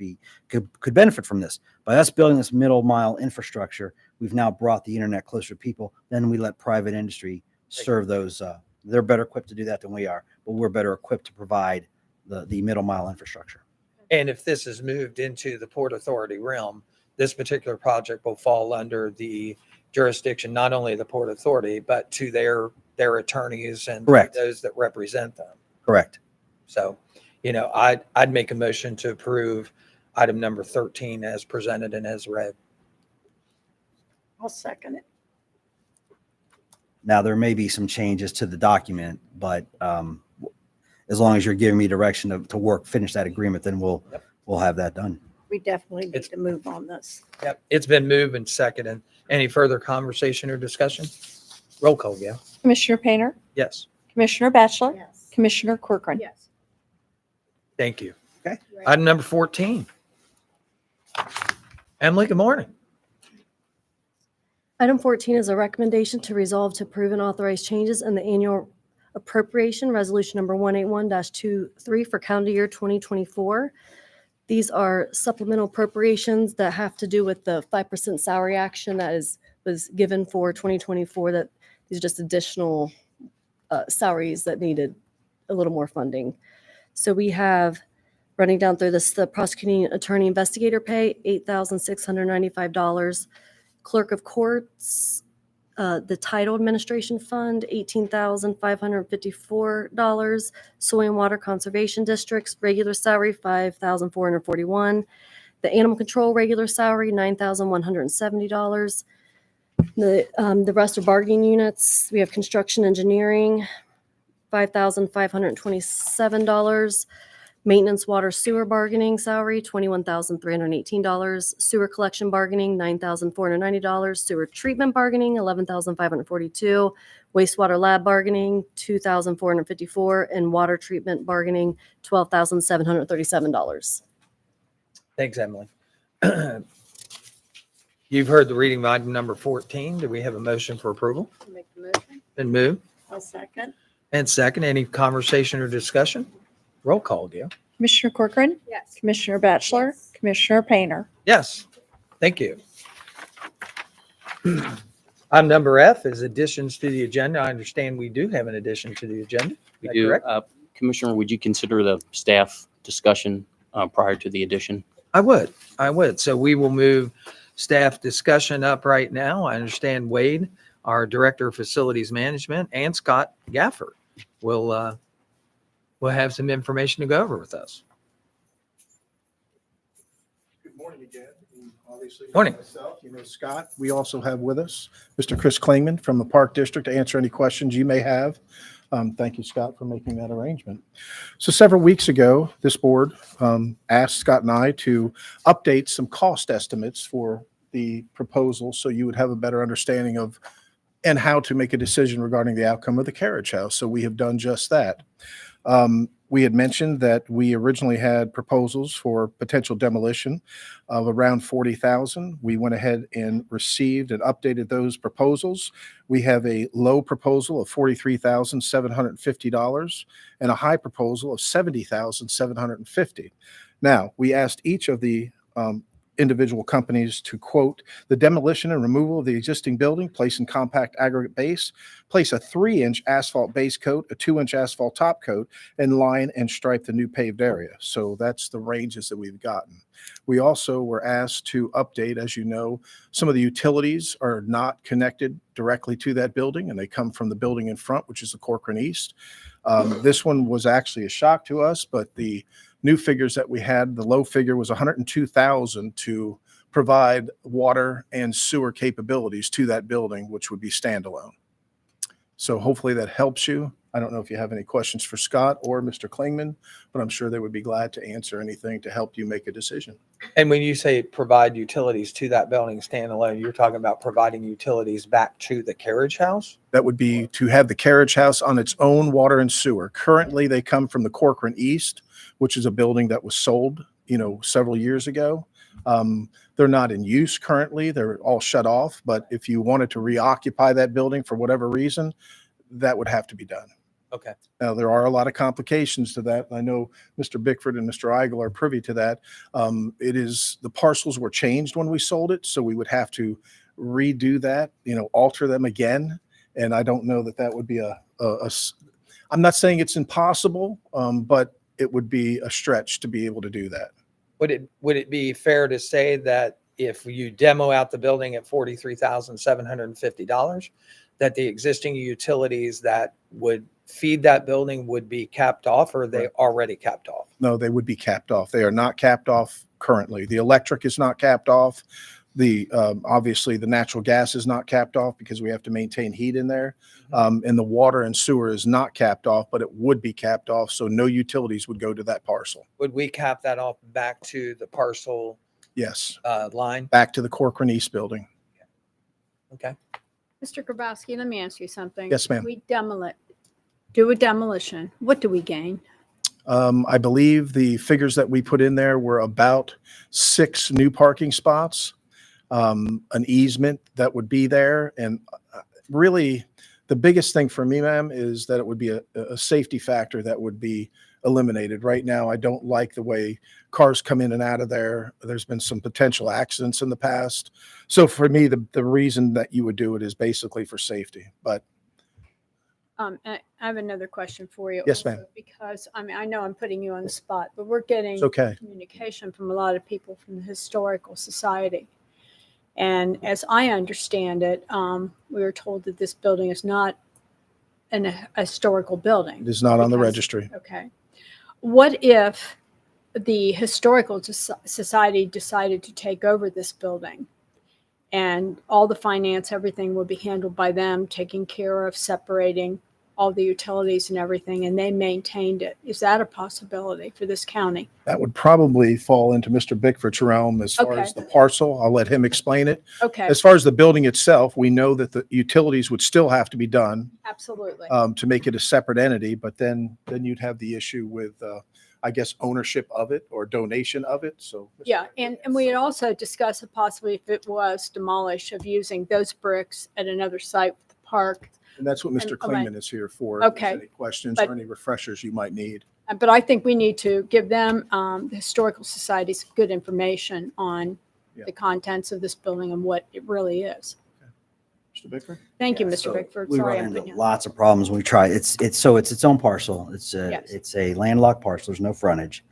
benefit from this. By us building this middle mile infrastructure, we've now brought the internet closer to people. Then we let private industry serve those. They're better equipped to do that than we are, but we're better equipped to provide the middle mile infrastructure. And if this is moved into the Port Authority realm, this particular project will fall under the jurisdiction, not only of the Port Authority, but to their attorneys and Correct. those that represent them. Correct. So, I'd make a motion to approve item number 13 as presented and as read. I'll second it. Now, there may be some changes to the document, but as long as you're giving me direction to finish that agreement, then we'll have that done. We definitely need to move on this. Yep, it's been moved and seconded. Any further conversation or discussion? Roll call, Gail. Commissioner Painter, Yes, Commissioner Batchelor, Yes. Commissioner Corcoran. Yes. thank you. Okay. Item number 14. Emily, good morning. Item 14 is a recommendation to resolve to approve and authorize changes in the annual appropriation resolution number 181-23 for calendar year 2024. These are supplemental appropriations that have to do with the 5% salary action that was given for 2024. That these are just additional salaries that needed a little more funding. So we have, running down through this, the prosecuting attorney investigator pay, $8,695. Clerk of courts, the title administration fund, $18,554. Soil and water conservation districts, regular salary, $5,441. The animal control regular salary, $9,170. The rest are bargaining units. We have construction engineering, $5,527. Maintenance water sewer bargaining salary, $21,318. Sewer collection bargaining, $9,490. Sewer treatment bargaining, $11,542. Wastewater lab bargaining, $2,454. And water treatment bargaining, $12,737. Thanks, Emily. You've heard the reading of item number 14. Do we have a motion for approval? Make the motion. Been moved I'll second. and second. Any conversation or discussion? Roll call, Gail. Commissioner Corcoran, Yes. Commissioner Batchelor, Yes. Commissioner Painter. Yes, thank you. Item number F is additions to the agenda. I understand we do have an addition to the agenda. Is We that do. correct? Commissioner, would you consider the staff discussion prior to the addition? I would. So we will move staff discussion up right now. I understand Wade, our Director of Facilities Management, and Scott Gafvert will have some information to go over with us. Good morning again. And obviously, Morning. Myself, Scott. We also have with us Mr. Chris Klingman from the Park District to answer any questions you may have. Thank you, Scott, for making that arrangement. So several weeks ago, this board asked Scott and I to update some cost estimates for the proposal so you would have a better understanding of and how to make a decision regarding the outcome of the Carriage House. So we have done just that. We had mentioned that we originally had proposals for potential demolition of around 40,000. We went ahead and received and updated those proposals. We have a low proposal of $43,750 and a high proposal of $70,750. Now, we asked each of the individual companies to quote the demolition and removal of the existing building, place in compact aggregate base, place a 3-inch asphalt base coat, a 2-inch asphalt top coat, and line and stripe the new paved area. So that's the ranges that we've gotten. We also were asked to update, as you know, some of the utilities are not connected directly to that building, and they come from the building in front, which is the Corcoran East. This one was actually a shock to us, but the new figures that we had, the low figure was $102,000 to provide water and sewer capabilities to that building, which would be standalone. So hopefully that helps you. I don't know if you have any questions for Scott or Mr. Klingman, but I'm sure they would be glad to answer anything to help you make a decision. And when you say provide utilities to that building standalone, you're talking about providing utilities back to the Carriage House? That would be to have the Carriage House on its own water and sewer. Currently, they come from the Corcoran East, which is a building that was sold, several years ago. They're not in use currently. They're all shut off. But if you wanted to reoccupy that building for whatever reason, that would have to be done. Okay. Now, there are a lot of complications to that. I know Mr. Bickford and Mr. Eigel are privy to that. The parcels were changed when we sold it, so we would have to redo that, alter them again. And I don't know that would be I'm not saying it's impossible, but it would be a stretch to be able to do that. Would it be fair to say that if you demo out the building at $43,750, that the existing utilities that would feed that building would be capped off, or are they already capped off? No, they would be capped off. They are not capped off currently. The electric is not capped off. Obviously the natural gas is not capped off because we have to maintain heat in there. And the water and sewer is not capped off, but it would be capped off. So no utilities would go to that parcel. Would we cap that off back to the parcel? Yes. Line? Back to the Corcoran East building. Okay. Mr. Grabowski, let me ask you something. Yes, ma'am. We do a demolition. What do we gain? I believe the figures that we put in there were about 6 new parking spots, an easement that would be there. And really the biggest thing for me, ma'am, is that it would be a safety factor that would be eliminated. Right now, I don't like the way cars come in and out of there. There's been some potential accidents in the past. So for me, the reason that you would do it is basically for safety. But I have another question for you. Yes, also, ma'am. Because I know I'm putting you on the spot, but we're getting It's okay. communication from a lot of people from the Historical Society. And as I understand it, we were told that this building is not a historical building. it is not on the Because- registry. Okay. What if the Historical Society decided to take over this building and all the finance, everything will be handled by them, taking care of separating all the utilities and everything, and they maintained it. Is that a possibility for this county? That would probably fall into Mr. Bickford's realm as far as the parcel. I'll let him explain it. Okay, As far as the building itself, we know that the utilities would still have to be done absolutely. to make it a separate entity, but then you'd have the issue with, I guess, ownership of it or donation of it. So Yeah, and we had also discussed possibly if it was demolished of using those bricks at another site with the park. and that's what Mr. And- Kleeman is here for. If Okay, there's any questions but- or any refreshers you might need. But I think we need to give them, the Historical Society, some good information on Yeah. the contents of this building and what it really is. Mr. Bickford? Thank you, Yeah, Mr. so Bickford. We Sorry, run I'm into putting you. lots of problems when we try. It's its own parcel. Yes. It's a landlocked parcel. There's no frontage.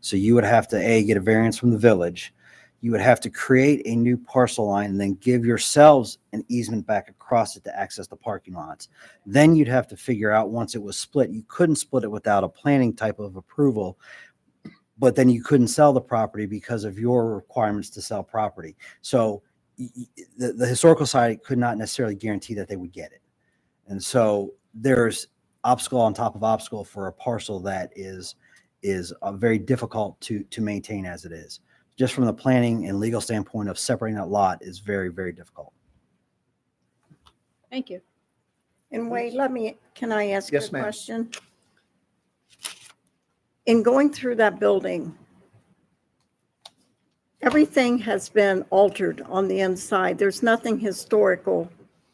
So you would have to get a variance from the village. You would have to create a new parcel line and then give yourselves an easement back across it to access the parking lots. Then you'd have to figure out, once it was split, you couldn't split it without a planning type of approval, but then you couldn't sell the property because of your requirements to sell property. So the Historical Society could not necessarily guarantee that they would get it. And so there's obstacle on top of obstacle for a parcel that is very difficult to maintain as it is. Just from the planning and legal standpoint of separating that lot is very, very difficult. Thank you. And Wade, can I ask Yes, a ma'am. question? In going through that building, everything has been altered on the inside. There's nothing historical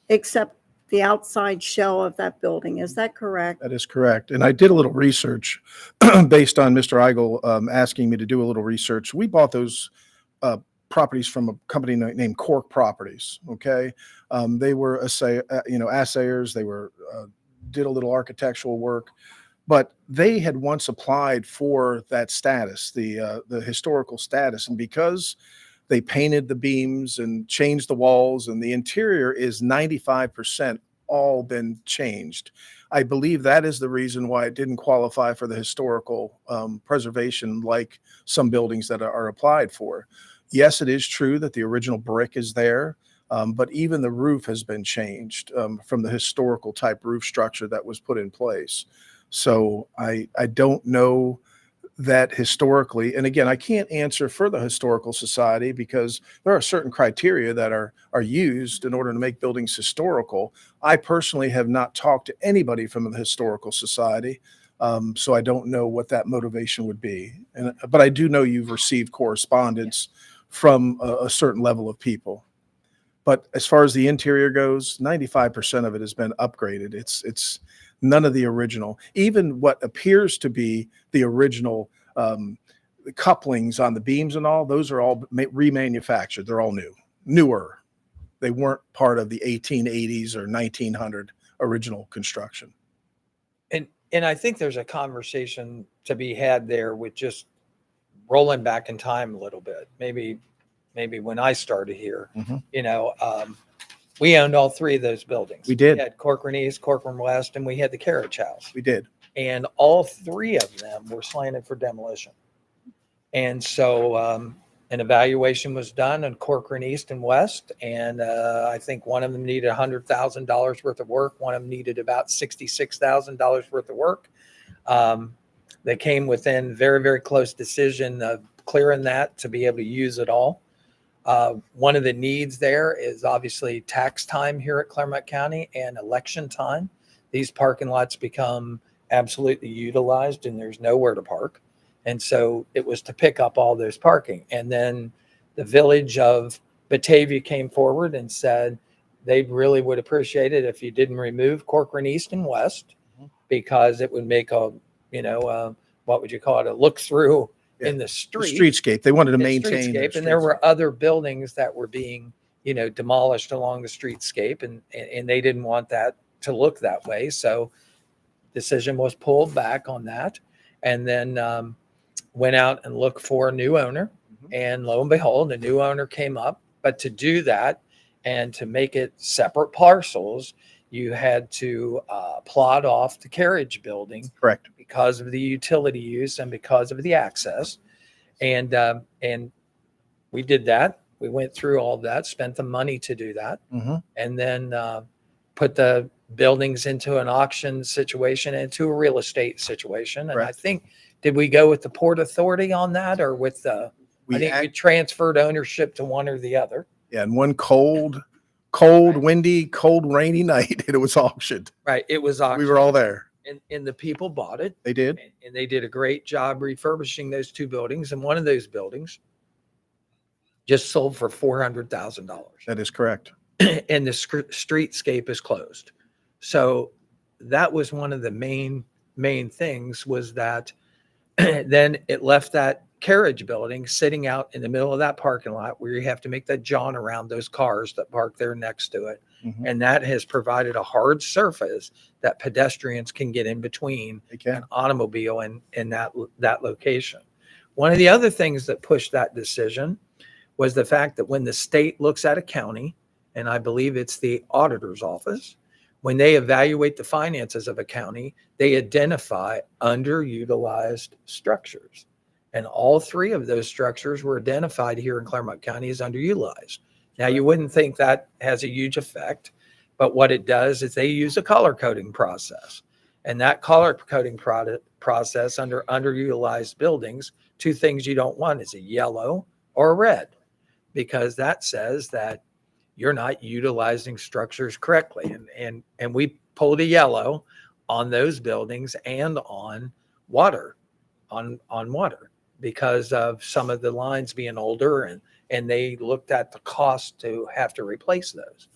except the outside shell of that building. Is that correct? That is correct. And I did a little research based on Mr. Eigel asking me to do a little research. We bought those properties from a company named Cork Properties. Okay. They were assayers. They were did a little architectural work, but they had once applied for that status, the historical status. And because they painted the beams and changed the walls, and the interior is 95% all been changed. I believe that is the reason why it didn't qualify for the historical preservation like some buildings that are applied for. Yes, it is true that the original brick is there, but even the roof has been changed from the historical type roof structure that was put in place. So I don't know that historically, and again, I can't answer for the Historical Society because there are certain criteria that are used in order to make buildings historical. I personally have not talked to anybody from the Historical Society, so I don't know what that motivation would be. But I do know you've received correspondence from a certain level of people. But as far as the interior goes, 95% of it has been upgraded. It's none of the original. Even what appears to be the original couplings on the beams and all, those are all remanufactured. They're all newer. They weren't part of the 1880s or 1900 original construction. And I think there's a conversation to be had there with just rolling back in time a little bit. Maybe when I started here, Mhm. We owned all three of those buildings. We did. We had Corcoran East, Corcoran West, and we had the Carriage House. We did. And all three of them were slated for demolition. And so an evaluation was done on Corcoran East and West, and I think one of them needed $100,000 worth of work. One of them needed about $66,000 worth of work. They came within very, very close decision of clearing that to be able to use it all. One of the needs there is obviously tax time here at Clermont County and election time. These parking lots become absolutely utilized and there's nowhere to park. And so it was to pick up all those parking. And then the village of Batavia came forward and said they really would appreciate it if you didn't remove Corcoran East and West, because it would make a, what would you call it? A look through in the street. Streetscape. They wanted to the maintain their streetscape, and there were streetscape. other buildings that were being demolished along the streetscape, and they didn't want that to look that way, so decision was pulled back on that, and then went out and looked for a new owner. And lo and behold, a new owner came up. But to do that and to make it separate parcels, you had to plot off the Carriage building, Correct, because of the utility use and because of the access. And we did that. We went through all that, spent the money to do that, Mhm. and then put the buildings into an auction situation, into a real estate situation. And I Correct. think, did we go with the Port Authority on that or with the, I think we transferred ownership to one or the other. Yeah, and one cold, windy, cold, rainy night, it was auctioned. Right. It was auctioned. We were all there. And the people bought it. They did. And they did a great job refurbishing those two buildings. And one of those buildings just sold for $400,000. That is correct. And the streetscape is closed. So that was one of the main things, was that then it left that Carriage building sitting out in the middle of that parking lot where you have to make that jaunt around those cars that park there next to it. Mhm. And that has provided a hard surface that pedestrians can get in between They can. an automobile in that location. One of the other things that pushed that decision was the fact that when the state looks at a county, and I believe it's the auditor's office, when they evaluate the finances of a county, they identify underutilized structures. And all three of those structures were identified here in Clermont County as underutilized. Now, you wouldn't think that has a huge effect, but what it does is they use a color coding process. And that color coding process under underutilized buildings, two things you don't want is a yellow or a red, because that says that you're not utilizing structures correctly. And we pulled a yellow on those buildings and on water, on water, because of some of the lines being older, and they looked at the cost to have to replace those.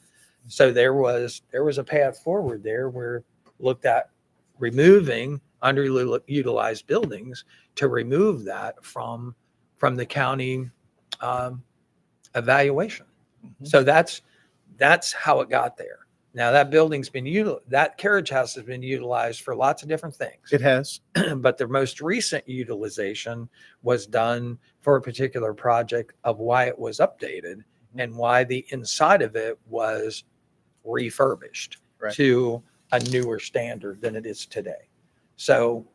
So there was a path forward there where looked at removing underutilized buildings to remove that from the county evaluation. Mm-hmm. So that's how it got there. Now that building's been that Carriage house has been utilized for lots of different things. It has. But the most recent utilization was done for a particular project of why it was updated and why the inside of it was refurbished Right. to a newer standard than it is today. So,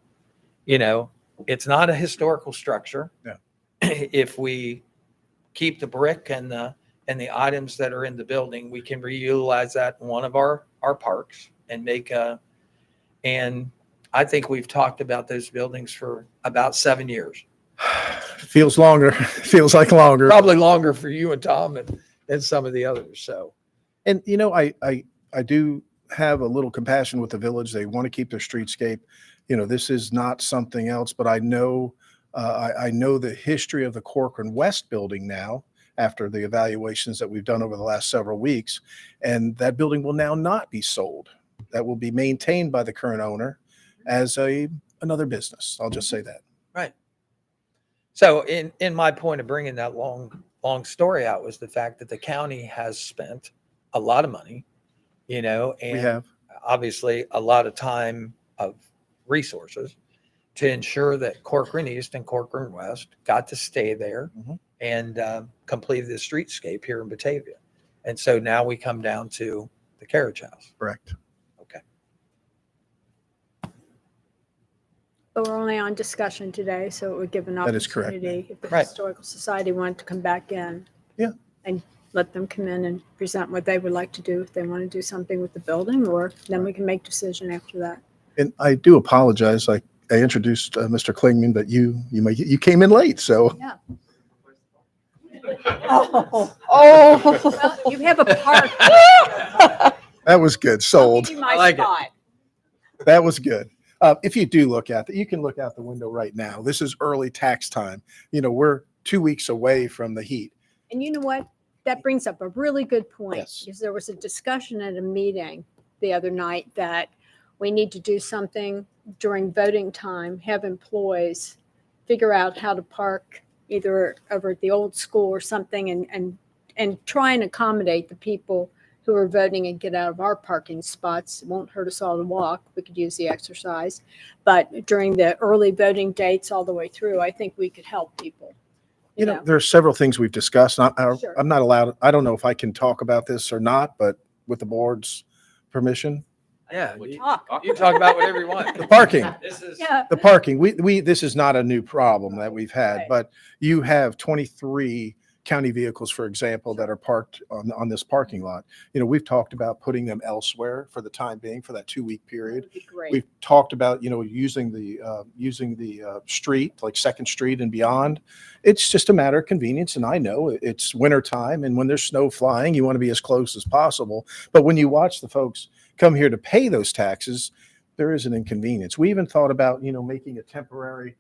it's not a historical structure. No. If we keep the brick and the items that are in the building, we can reutilize that in one of our parks and and I think we've talked about those buildings for about 7 years. Feels longer. Feels like longer. Probably longer for you and Tom and some of the others. So, And I do have a little compassion with the village. They want to keep their streetscape. This is not something else, but I know I know the history of the Corcoran West building now, after the evaluations that we've done over the last several weeks, and that building will now not be sold. That will be maintained by the current owner as another business. I'll just say that. right. So in my point of bringing that long story out was the fact that the county has spent a lot of money, and We have. obviously a lot of time of resources to ensure that Corcoran East and Corcoran West got to stay there Mhm. and completed the streetscape here in Batavia. And so now we come down to the Carriage house. Correct. Okay. But we're only on discussion today, so it would give an That is correct. opportunity if the Right. Historical Society wanted to come back in. Yeah. And let them come in and present what they would like to do, if they want to do something with the building, or then we can make decision after that. And I do apologize. I introduced Mr. Klingman, but you came in late, so Yeah. Oh. Well, you have a park. that was good. I'll Sold. give you my I like it. spot. That was good. If you do look at you can look out the window right now. This is early tax time. We're 2 weeks away from the heat. And you know what? That brings up a really good point. Yes. Because there was a discussion at a meeting the other night that we need to do something during voting time, have employees figure out how to park either over at the old school or something, and try and accommodate the people who are voting and get out of our parking spots. It won't hurt us all to walk. We could use the exercise. But during the early voting dates all the way through, I think we could help people. There are several things we've discussed. Sure. I'm not allowed. I don't know if I can talk about this or not, but with the board's permission, Yeah. Talk. You talk about whatever you want. the parking. This is, Yeah. The parking, this is not a new problem that we've had, Right. but you have 23 county vehicles, for example, that are parked on this parking lot. We've talked about putting them elsewhere for the time being for that 2-week period. That'd be great. We've talked about, using the street, like Second Street and beyond. It's just a matter of convenience. And I know it's winter time, and when there's snow flying, you want to be as close as possible. But when you watch the folks come here to pay those taxes, there is an inconvenience. We even thought about, making a temporary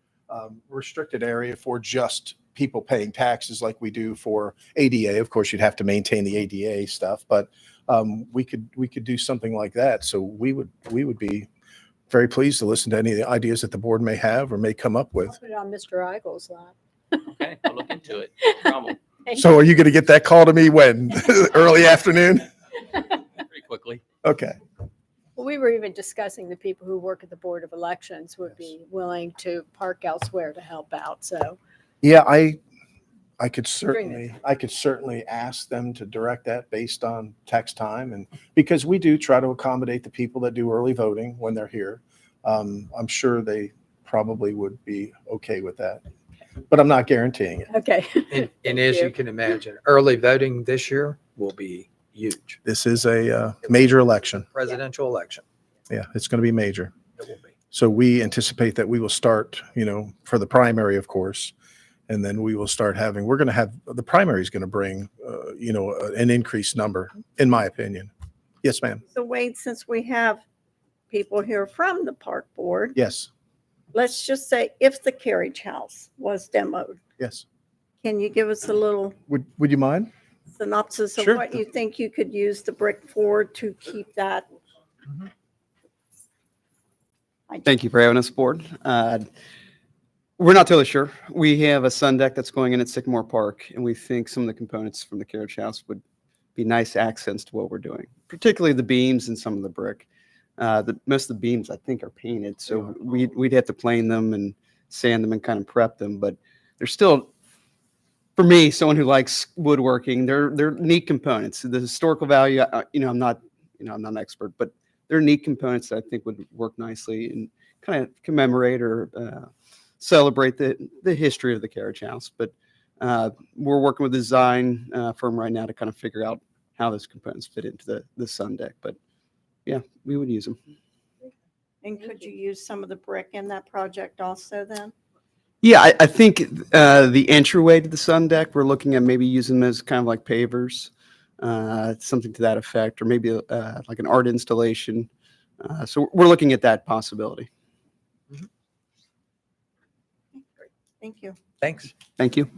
restricted area for just people paying taxes like we do for ADA. Of course, you'd have to maintain the ADA stuff, but we could do something like that. So we would be very pleased to listen to any of the ideas that the board may have or may come up with. Put it on Mr. Eigel's lap. Okay, I'll look into it. No problem. So are you going to get that call to me when? Early afternoon? Pretty quickly. Okay. Well, we were even discussing the people who work at the Board of Elections would be willing to park elsewhere to help out. So Yeah, I could certainly ask them to direct that based on text time, and because we do try to accommodate the people that do early voting when they're here. I'm sure they probably would be okay with that, but I'm not guaranteeing it. okay. And as you can imagine, early voting this year will be huge. This is a major election. Presidential election. Yeah, it's going to be major. It will be. So we anticipate that we will start, for the primary, of course, and then we will start having, the primary is going to bring, an increased number, in my opinion. Yes, ma'am. So Wade, since we have people here from the park board, Yes, let's just say if the carriage house was demoed, yes. can you give us a little Would you mind? synopsis of Sure. what you think you could use the brick for to keep that? Thank you for having us aboard. We're not totally sure. We have a sun deck that's going in at Sycamore Park, and we think some of the components from the carriage house would be nice accents to what we're doing, particularly the beams and some of the brick. Most of the beams, I think, are painted, so we'd have to plane them and sand them and kind of prep them. But they're still, for me, someone who likes woodworking, they're neat components. The historical value, I'm not an expert, but they're neat components that I think would work nicely and kind of commemorate or celebrate the history of the carriage house. But we're working with a design firm right now to kind of figure out how those components fit into the sun deck. But yeah, we would use them. And could you use some of the brick in that project also then? Yeah, I think the entryway to the sun deck, we're looking at maybe using them as kind of like pavers, something to that effect, or maybe like an art installation. So we're looking at that possibility. Thank you. Thanks. Thank you.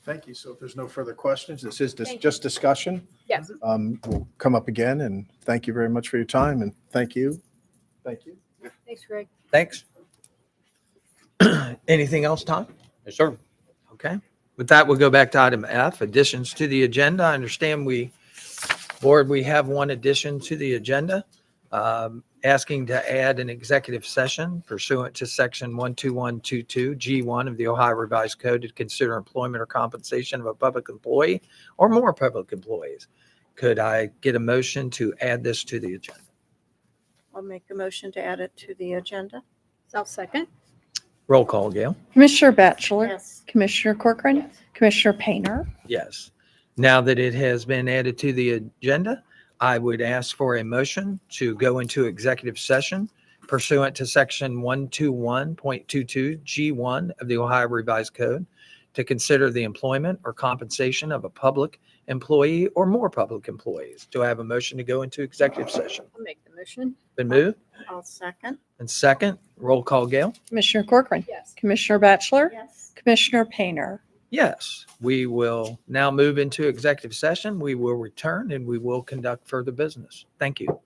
Thank you. So if there's no further questions, this is just discussion. Yes. We'll come up again, and thank you very much for your time, and thank you. Thank you. Thanks, Greg. Thanks. Anything else, Tom? Yes, sir. Okay. With that, we'll go back to item F, additions to the agenda. I understand we have one addition to the agenda, asking to add an executive session pursuant to section 12122 G1 of the Ohio Revised Code to consider employment or compensation of a public employee or more public employees. Could I get a motion to add this to the agenda? I'll make a motion to add it to the agenda. I'll second. Roll call, Gail. Commissioner Batchelor, Yes. Commissioner Corcoran, Commissioner Painter, Yes. Now that it has been added to the agenda, I would ask for a motion to go into executive session pursuant to section 121.22 G1 of the Ohio Revised Code to consider the employment or compensation of a public employee or more public employees. Do I have a motion to go into executive session? I'll make the motion. Been moved I'll second. and second. Roll call, Gail. Commissioner Corcoran, Yes. Commissioner Batchelor, Yes. Commissioner Painter. Yes, we will now move into executive session. We will return and we will conduct further business. Thank you.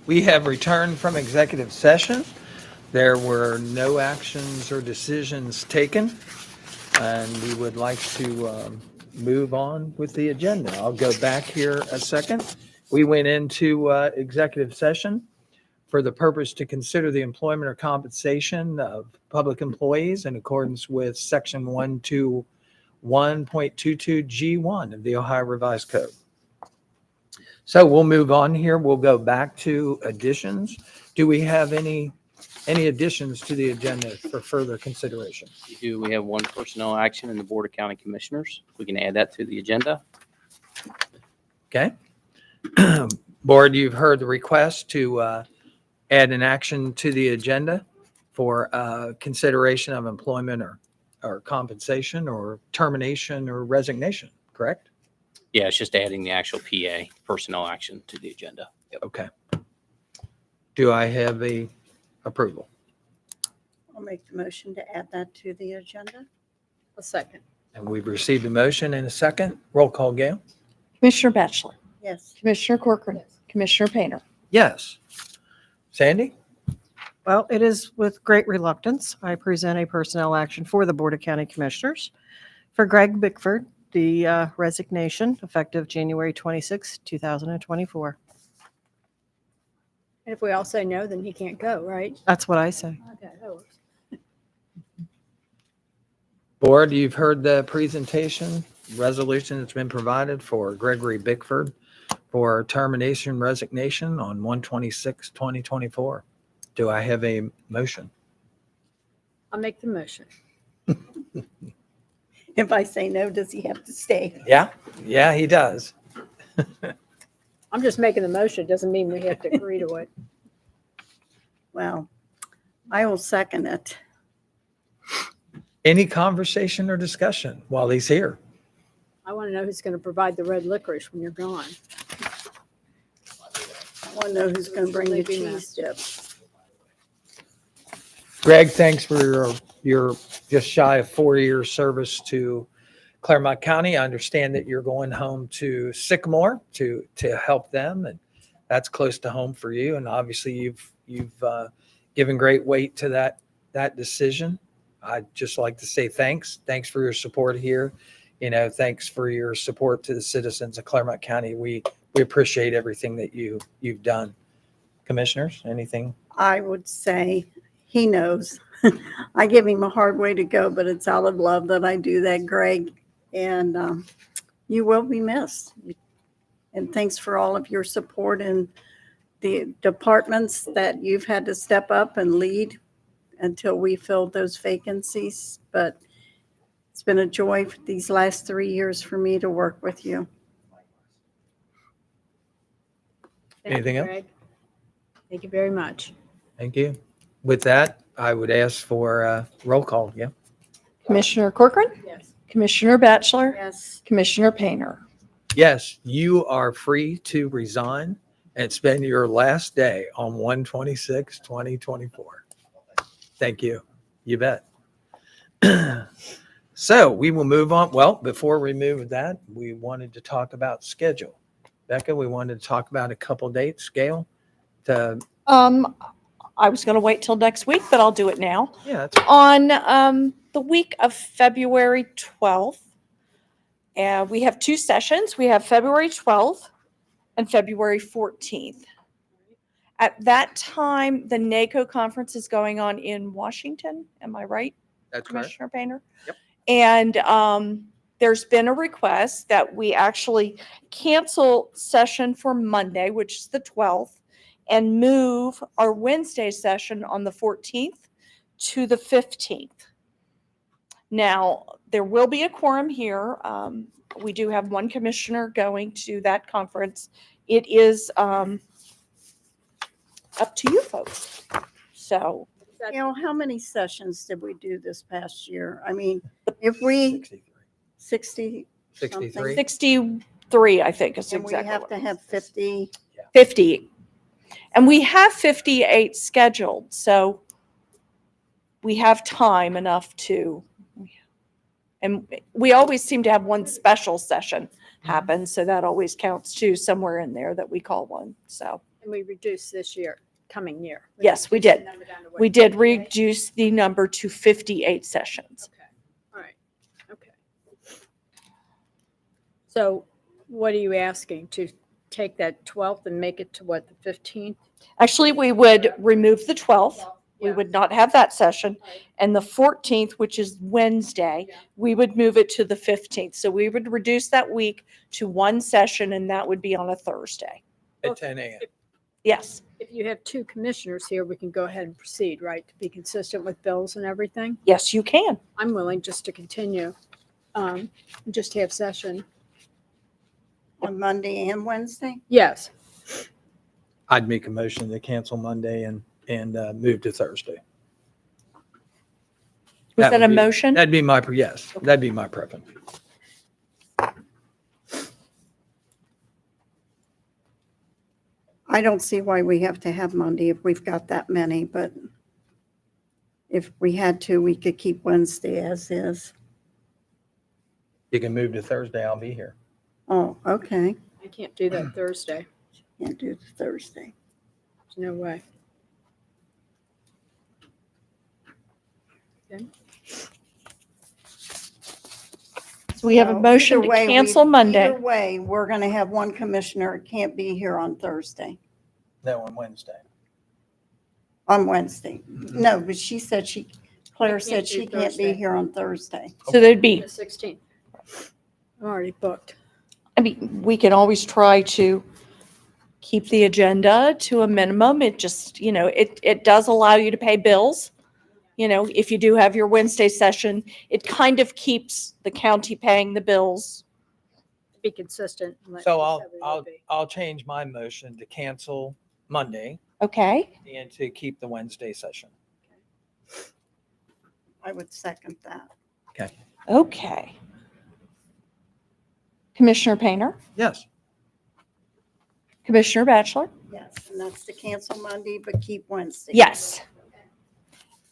We have returned from executive session. There were no actions or decisions taken, and we would like to move on with the agenda. I'll go back here a second. We went into executive session for the purpose to consider the employment or compensation of public employees in accordance with Section 121.22G1 of the Ohio Revised Code. So we'll move on here. We'll go back to additions. Do we have any additions to the agenda for further consideration? We do. We have one personnel action in the Board of County Commissioners. We can add that to the agenda. Okay. Board, you've heard the request to add an action to the agenda for consideration of employment or compensation or termination or resignation, correct? Yeah, it's just adding the actual PA, personnel action, to the agenda. Okay. Do I have a approval? I'll make the motion to add that to the agenda. A second. And we've received a motion and a second. Roll call, Gail. Commissioner Batchelor, Yes. Commissioner Corcoran, Commissioner Painter. Yes. Sandy? Well, it is with great reluctance I present a personnel action for the Board of County Commissioners for Greg Bickford, the resignation effective January 26, 2024. And if we all say no, then he can't go, right? That's what I say. Okay. Oh, Board, you've heard the presentation, resolution that's been provided for Gregory Bickford for termination resignation on 1/26/2024. Do I have a motion? I'll make the motion. If I say no, does he have to stay? Yeah, he does. I'm just making the motion. Doesn't mean we have to agree to it. Well, I will second it. Any conversation or discussion while he's here? I want to know who's going to provide the red licorice when you're gone. I want to know who's going to bring the cheese dip. Greg, thanks for your just shy of 4 years service to Clermont County. I understand that you're going home to Sycamore to help them, and that's close to home for you. And obviously, you've given great weight to that decision. I'd just like to say thanks. Thanks for your support here. Thanks for your support to the citizens of Clermont County. We appreciate everything that you've done. Commissioners, anything? I would say he knows. I give him a hard way to go, but it's out of love that I do that, Greg. And you will be missed. And thanks for all of your support in the departments that you've had to step up and lead until we filled those vacancies. But it's been a joy for these last 3 years for me to work with you. Anything else? Greg. Thank you very much. Thank you. With that, I would ask for a roll call. Yeah. Commissioner Corcoran, Yes. Commissioner Batchelor, Yes. Commissioner Painter. Yes, you are free to resign and spend your last day on 1/26/2024. Thank you. You bet. So we will move on. Well, before we move that, we wanted to talk about schedule. Becca, we wanted to talk about a couple dates. Gail, I was going to wait till next week, but I'll do it now. yeah, On the week of February 12th, we have two sessions. We have February 12th and February 14th. At that time, the NACO conference is going on in Washington. Am I right, that's correct. Commissioner Painter? Yep. And there's been a request that we actually cancel session for Monday, which is the 12th, and move our Wednesday session on the 14th to the 15th. Now, there will be a quorum here. We do have one commissioner going to that conference. It is up to you folks. So, How many sessions did we do this past year? I mean, if we 60 63. something, 63, I think is and we exactly have what to it have is. 50. 50. And we have 58 scheduled, so we have time enough to, and we always seem to have one special session happen, so that always counts too, somewhere in there that we call one, so. And we reduced this year, coming year. Yes, we reduced the did. number down to what, We did 58? reduce the number to 58 sessions. Okay, all right, okay. So what are you asking, to take that 12th and make it to what, the 15th? Actually, we would remove the 12th. We Yeah. would not have that session. And the 14th, which is Wednesday, we would move it to the 15th. So we would reduce that week to one session, and that would be on a Thursday. At 10 a.m. Yes. If you have two commissioners here, we can go ahead and proceed, right, to be consistent with bills and everything? Yes, you can. I'm willing just to continue, just have session. On Monday and Wednesday? Yes. I'd make a motion to cancel Monday and move to Thursday. Was that would a be- motion? That'd be my, yes, that'd be my preference. I don't see why we have to have Monday if we've got that many, but if we had to, we could keep Wednesday as is. You can move to Thursday, I'll be here. Oh, okay. I can't do that Thursday. Can't do Thursday. There's no way. Okay. So we have a So motion either to way, cancel Monday. Either way, we're going to have one commissioner can't be here on Thursday, No, on Wednesday. on Wednesday. No, but she said Claire can't said do she can't be Thursday. here on Thursday. So there'd be, The 16th. I'm already booked. I mean, we can always try to keep the agenda to a minimum. It just, it does allow you to pay bills. If you do have your Wednesday session, it kind of keeps the county paying the bills. Be consistent. like So you said we would be. I'll change my motion to cancel Monday Okay? and to keep the Wednesday session. I would second that. Okay. Commissioner Painter, Yes. Commissioner Batchelor? Yes, and that's to cancel Monday, but keep Wednesday. Yes.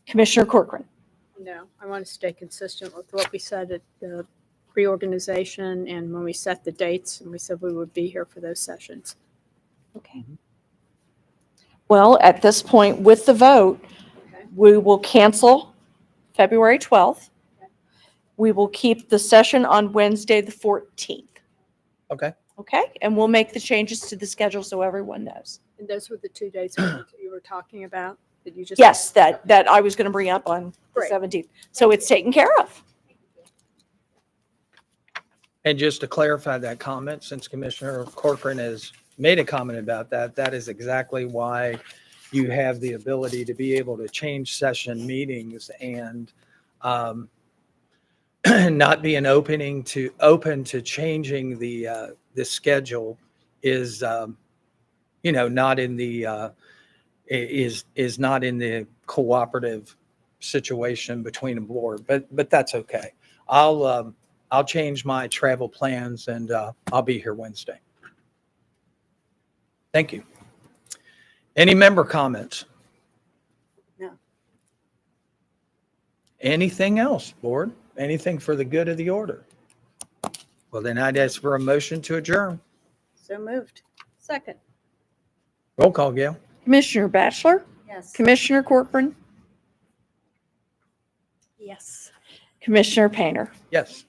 Commissioner Corcoran? No, I want to stay consistent with what we said at the reorganization and when we set the dates, and we said we would be here for those sessions. Okay. Well, at this point, with the vote, we will cancel February 12th. We will keep the session on Wednesday, the 14th. Okay. Okay? And we'll make the changes to the schedule so everyone knows. And those were the two dates you were talking about that you just. Yes, that I was going to bring up on the Great. 17th. So it's taken care of. And just to clarify that comment, since Commissioner Corcoran has made a comment about that, that is exactly why you have the ability to be able to change session meetings and not be open to changing the schedule is, not in the, is not in the cooperative situation between the board, but that's okay. I'll change my travel plans and I'll be here Wednesday. Thank you. Any member comments? No. Anything else, board? Anything for the good of the order? Well, then I'd ask for a motion to adjourn. So moved. Second. Roll call, Gail. Commissioner Batchelor? Yes. Commissioner Corcoran? Yes. Commissioner Painter? Yes.